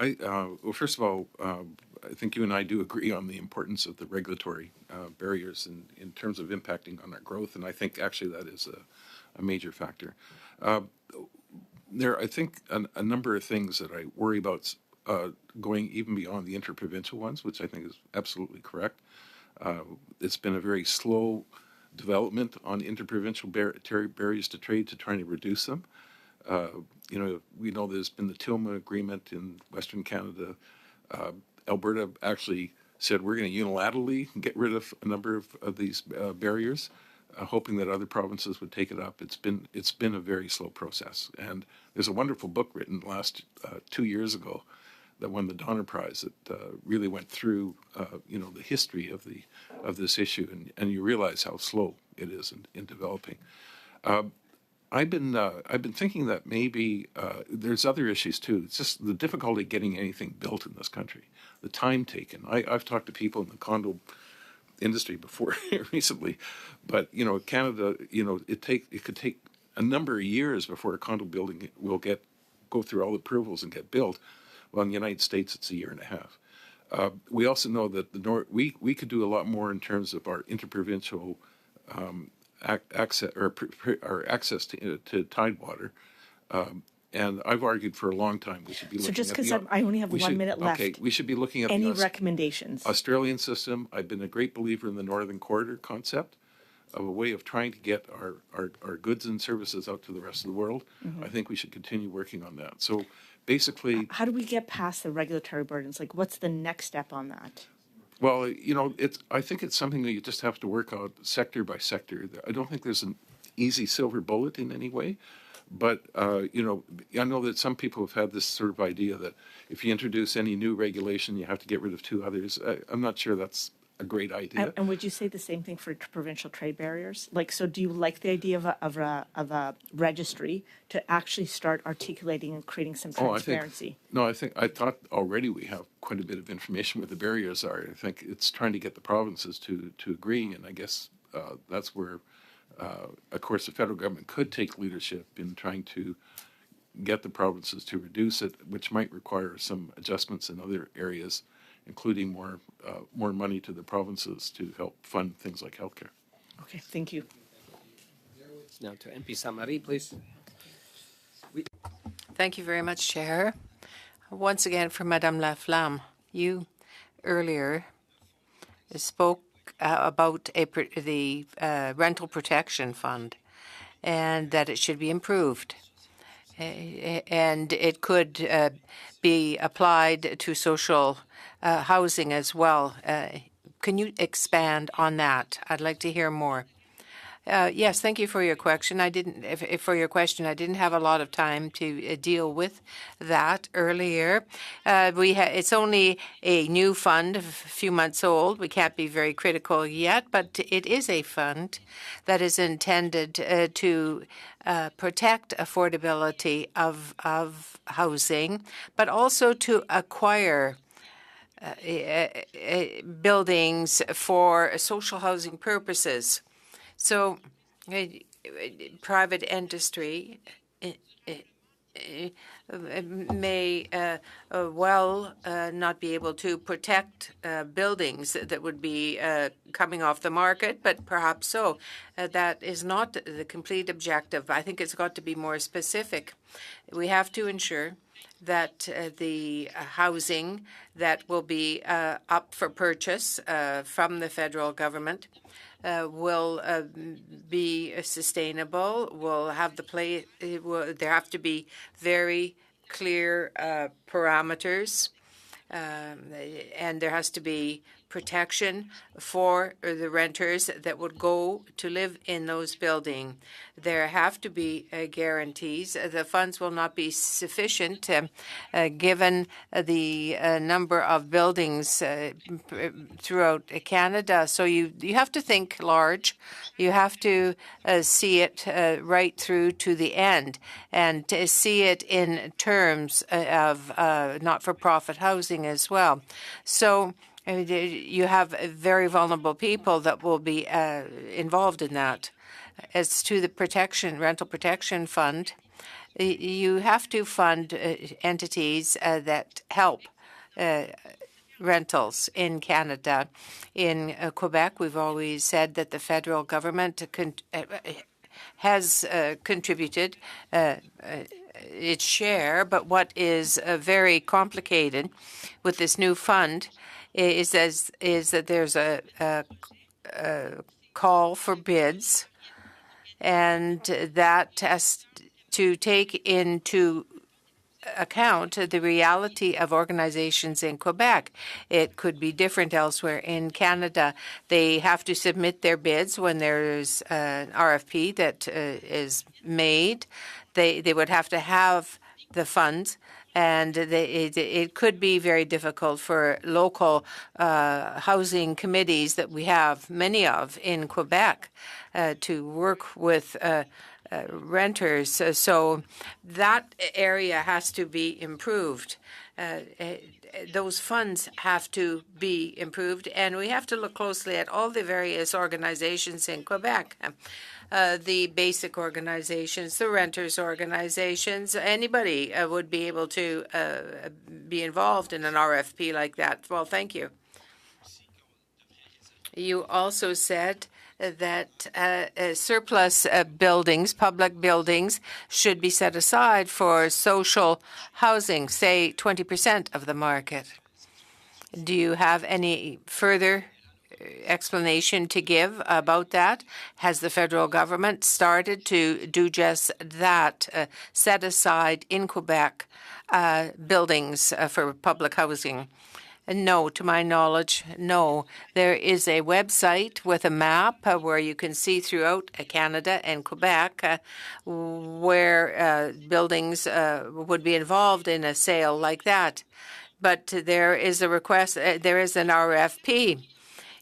first of all, I think you and I do agree on the importance of the regulatory barriers in terms of impacting on our growth, and I think actually that is a major factor. There are, I think, a number of things that I worry about going even beyond the interprovincial ones, which I think is absolutely correct. It's been a very slow development on interprovincial barriers to trade to trying to reduce them. We know there's been the TILMA agreement in Western Canada. Alberta actually said we're going to unilaterally get rid of a number of these barriers, hoping that other provinces would take it up. It's been a very slow process, and there's a wonderful book written last 2 years ago that won the Donner Prize that really went through the history of this issue, and you realize how slow it is in developing. I've been thinking that maybe there's other issues too. It's just the difficulty getting anything built in this country, the time taken. I've talked to people in the condo industry before recently, but Canada, it could take a number of years before a condo building will go through all the approvals and get built. Well, in the United States, it's a year and a half. We also know that we could do a lot more in terms of our interprovincial access or access to tidewater. And I've argued for a long time we should be looking at. So just because I only have 1 minute left. Okay, we should be looking at any the recommendations. Australian system. I've been a great believer in the Northern Corridor concept of a way of trying to get our goods and services out to the rest of the world. Mm-hmm. I think we should continue working on that. So basically, how do we get past the regulatory burdens? Like, what's the next step on that? Well, I think it's something that you just have to work out sector by sector. I don't think there's an easy silver bullet in any way. But, I know that some people have had this sort of idea that if you introduce any new regulation, you have to get rid of 2 others. I'm not sure that's a great idea. And would you say the same thing for provincial trade barriers? Like, so do you like the idea of a registry to actually start articulating and creating some transparency? I thought already we have quite a bit of information what the barriers are. I think it's trying to get the provinces to agree, and I guess that's where, of course, the federal government could take leadership in trying to get the provinces to reduce it, which might require some adjustments in other areas, including more money to the provinces to help fund things like healthcare. Okay, thank you. Now to MP Samari, please. Thank you very much, Chair. Once again, for Madame Laflamme, you earlier spoke about the rental protection fund and that it should be improved. And it could be applied to social housing as well. Can you expand on that? I'd like to hear more. Yes, thank you for your question. I didn't have a lot of time to deal with that earlier. It's only a new fund, a few months old. We can't be very critical yet, but it is a fund that is intended to protect affordability of housing, but also to acquire buildings for social housing purposes. So private industry may well not be able to protect buildings that would be coming off the market, but perhaps so. That is not the complete objective. I think it's got to be more specific. We have to ensure that the housing that will be up for purchase from the federal government will be sustainable, will have there have to be very clear parameters, and there has to be protection for the renters that would go to live in those buildings. There have to be guarantees. The funds will not be sufficient given the number of buildings throughout Canada. So you have to think large. You have to see it right through to the end and to see it in terms of not-for-profit housing as well. So you have very vulnerable people that will be involved in that. As to the rental protection fund, you have to fund entities that help rentals in Canada. In Quebec, we've always said that the federal government has contributed its share, but what is very complicated with this new fund is that there's a call for bids, and that has to take into account the reality of organizations in Quebec. It could be different elsewhere in Canada. They have to submit their bids when there's an RFP that is made. They would have to have the funds, and it could be very difficult for local housing committees that we have many of in Quebec to work with renters. So that area has to be improved. Those funds have to be improved, and we have to look closely at all the various organizations in Quebec. The basic organizations, the renters organizations, anybody would be able to be involved in an RFP like that. Well, thank you. You also said that surplus buildings, public buildings, should be set aside for social housing, say 20% of the market. Do you have any further explanation to give about that? Has the federal government started to do just that, set aside in Quebec buildings for public housing? No, to my knowledge, no. There is a website with a map where you can see throughout Canada and Quebec where buildings would be involved in a sale like that. But there is a request, there is an RFP.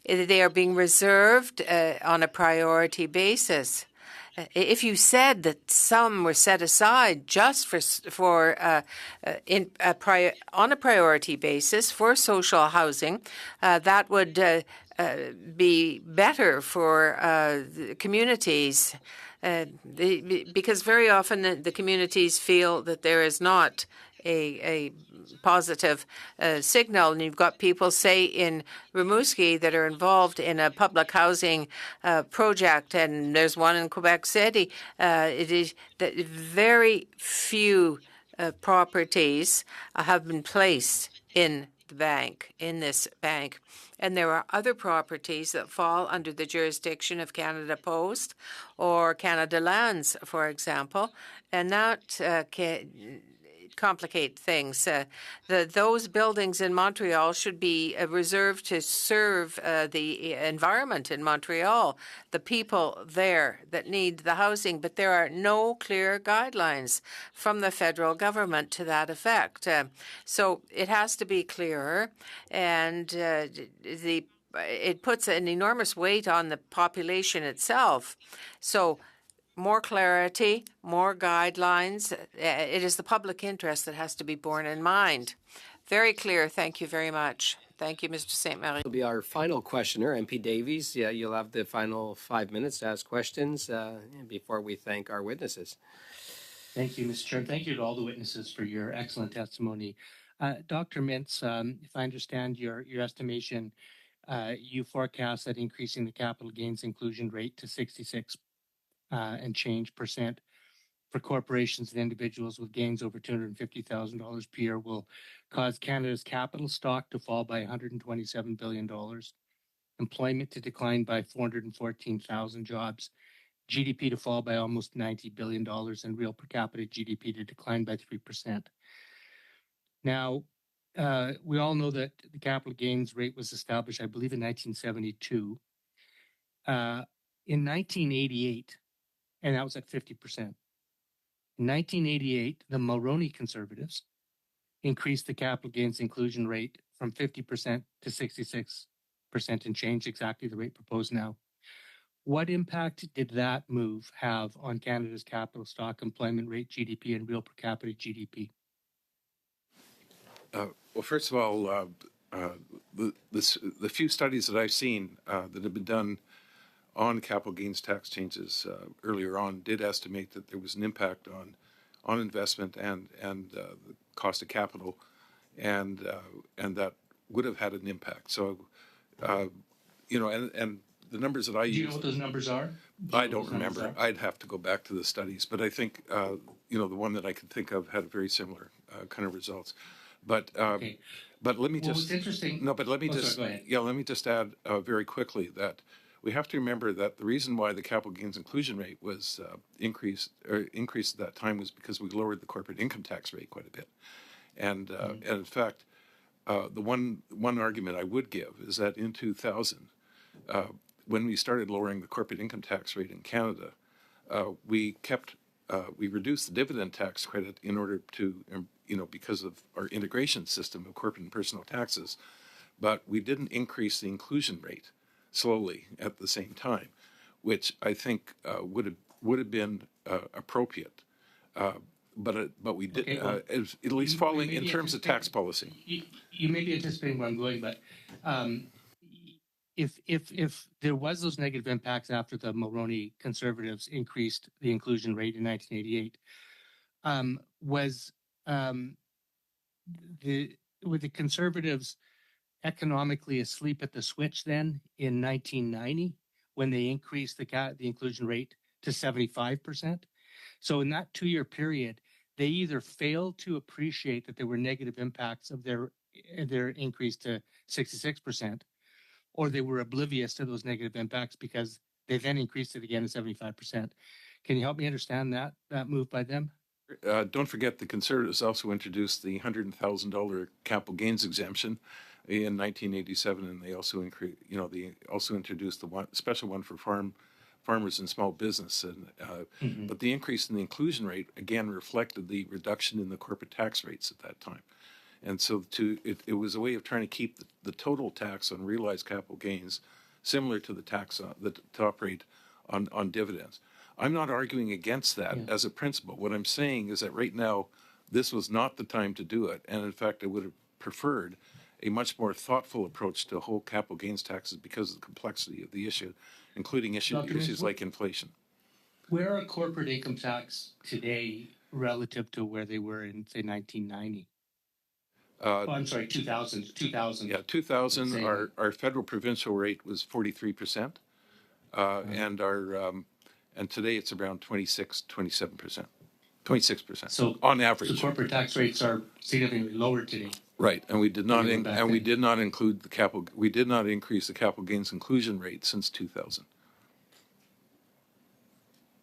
They are being reserved on a priority basis. If you said that some were set aside just on a priority basis for social housing, that would be better for the communities, because very often the communities feel that there is not a positive signal. And you've got people, say, in Rimouski that are involved in a public housing project, and there's one in Quebec City. It is that very few properties have been placed in this bank. And there are other properties that fall under the jurisdiction of Canada Post or Canada Lands, for example, and that complicate things. Those buildings in Montreal should be reserved to serve the environment in Montreal, the people there that need the housing, but there are no clear guidelines from the federal government to that effect. So it has to be clearer, and it puts an enormous weight on the population itself. So more clarity, more guidelines. It is the public interest that has to be borne in mind. Very clear. Thank you very much. Thank you, Mr. St. Marie. Will be our final questioner, MP Davies. Yeah, you'll have the final 5 minutes to ask questions before we thank our witnesses. Thank you, Mr. Chair. Thank you to all the witnesses for your excellent testimony. Dr. Mintz, if I understand your estimation, you forecast that increasing the capital gains inclusion rate to 66 and change percent for corporations and individuals with gains over $250,000 per year will cause Canada's capital stock to fall by $127 billion, employment to decline by 414,000 jobs, GDP to fall by almost $90 billion, and real per capita GDP to decline by 3%. Now, we all know that the capital gains rate was established, I believe, in 1972. In 1988, and that was at 50%. In 1988, the Mulroney Conservatives increased the capital gains inclusion rate from 50% to 66% and change, exactly the rate proposed now. What impact did that move have on Canada's capital stock, employment rate, GDP, and real per capita GDP? Well, first of all, the few studies that I've seen that have been done on capital gains tax changes earlier on did estimate that there was an impact on investment and the cost of capital, and that would have had an impact. So, you know, and the numbers that I use. Do you know what those numbers are? I don't remember. I'd have to go back to the studies, but I think you know, the one that I could think of had very similar kind of results. But Okay. but let me Well, just what's interesting. no, but let me Oh, just sorry, go ahead. yeah, let me just add very quickly that we have to remember that the reason why the capital gains inclusion rate was increased at that time was because we lowered the corporate income tax rate quite a bit, and in fact, the one argument I would give is that in 2000, when we started lowering the corporate income tax rate in Canada, we reduced the dividend tax credit in order to, you know, because of our integration system of corporate and personal taxes, but we didn't increase the inclusion rate slowly at the same time, which I think would have been appropriate. But we did, Okay, well, at least following in terms of tax policy. You may be anticipating where I'm going, but if there was those negative impacts after the Mulroney Conservatives increased the inclusion rate in 1988, were the Conservatives economically asleep at the switch then in 1990 when they increased the inclusion rate to 75%? So in that 2-year period, they either failed to appreciate that there were negative impacts of their increase to 66%, or they were oblivious to those negative impacts because they then increased it again to 75%. Can you help me understand that move by them? Don't forget the Conservatives also introduced the $100,000 capital gains exemption in 1987, and they also introduced the special one for farmers and small business. And but the increase in the inclusion rate again reflected the reduction in the corporate tax rates at that time. And so it was a way of trying to keep the total tax on realized capital gains similar to the tax top rate on dividends. I'm not arguing against that as a principle. What I'm saying is that right now, this was not the time to do it. And in fact, I would have preferred a much more thoughtful approach to whole capital gains taxes because of the complexity of the issue, including issues like inflation. Where are corporate income tax today relative to where they were in, say, 1990? I'm sorry, 2000. 2000. Yeah, 2000, our federal provincial rate was 43%, and today it's around 27%. 26%. So on average. So corporate tax rates are significantly lower today. Right, and we did not include the capital. We did not increase the capital gains inclusion rate since 2000.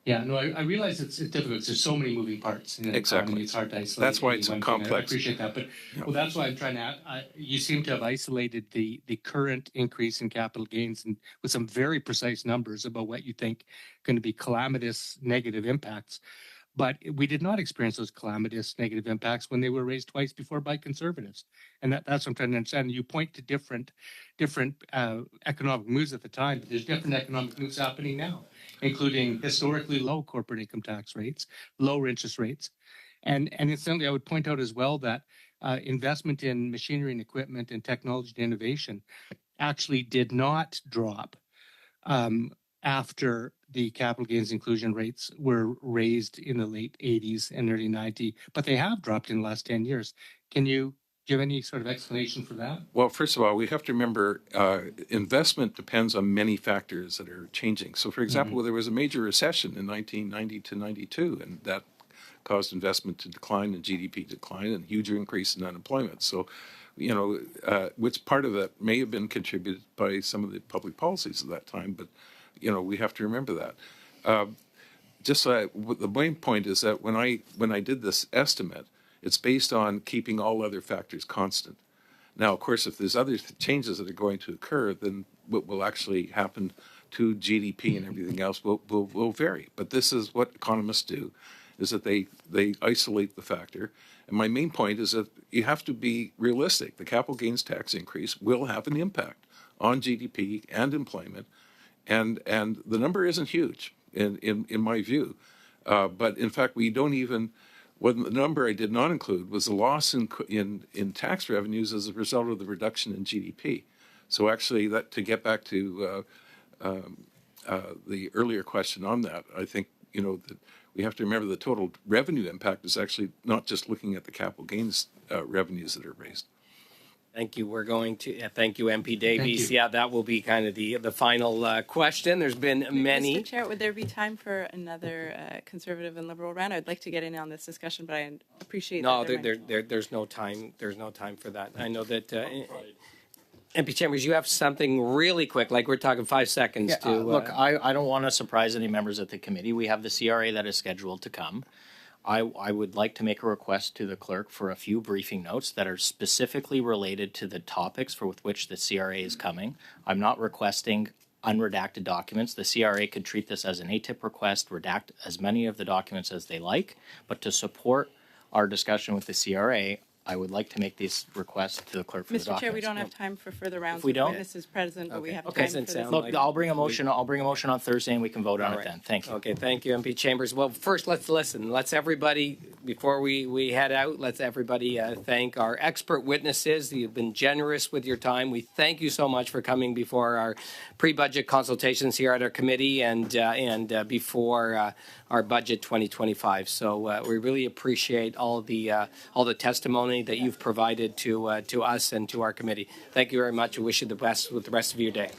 Yeah, no, I realize it's difficult. There's so many moving parts in the economy. It's hard to isolate. That's why it's complex. I appreciate that, but well, that's why I'm trying to. You seem to have isolated the current increase in capital gains and with some very precise numbers about what you think going to be calamitous negative impacts. But we did not experience those calamitous negative impacts when they were raised twice before by Conservatives, and that's what I'm trying to understand. You point to different economic moves at the time, but there's different economic moves happening now, including historically low corporate income tax rates, lower interest rates, and incidentally, I would point out as well that investment in machinery and equipment and technology and innovation actually did not drop after the capital gains inclusion rates were raised in the late 80s and early 90s, but they have dropped in the last 10 years. Can you give any sort of explanation for that? Well, first of all, we have to remember investment depends on many factors that are changing. So, for example, there was a major recession in 1990 to 92, and that caused investment to decline and GDP decline and huge increase in unemployment. So, which part of that may have been contributed by some of the public policies at that time, but, we have to remember that. The main point is that when I did this estimate, it's based on keeping all other factors constant. Now, of course, if there's other changes that are going to occur, then what will actually happen to GDP and everything else will vary. But this is what economists do, is that they isolate the factor. And my main point is that you have to be realistic. The capital gains tax increase will have an impact on GDP and employment. And the number isn't huge in my view. But in fact, we don't even... Well, the number I did not include was the loss in tax revenues as a result of the reduction in GDP. So actually, that to get back to the earlier question on that, I think that we have to remember the total revenue impact is actually not just looking at the capital gains revenues that are raised. Thank you. We're going to thank you, MP Davies. Thank you. Yeah, that will be kind of the final question. There's been many. Mr. Chair, would there be time for another conservative and liberal round? I'd like to get in on this discussion, but I appreciate No, that there's no time. There's no time for that. I know that MP Chambers, you have something really quick, like we're talking 5 seconds to. Look, I don't want to surprise any members of the committee. We have the CRA that is scheduled to come. I would like to make a request to the clerk for a few briefing notes that are specifically related to the topics for with which the CRA is coming. I'm not requesting unredacted documents. The CRA could treat this as an ATIP request, redact as many of the documents as they like, but to support our discussion with the CRA, I would like to make these requests to the clerk for the Mr. documents. Chair, we don't have time for further rounds If we with don't? witnesses present, but we have Okay. time for this. Look, I'll bring a motion. I'll bring a motion on Thursday, and we can vote on it then. Thank you. Okay, thank you, MP Chambers. Well, first, let's listen. Let's everybody, before we head out, let's everybody thank our expert witnesses. You've been generous with your time. We thank you so much for coming before our pre-budget consultations here at our committee and before our budget 2025. So we really appreciate all the testimony that you've provided to us and to our committee. Thank you very much. We wish you the best with the rest of your day.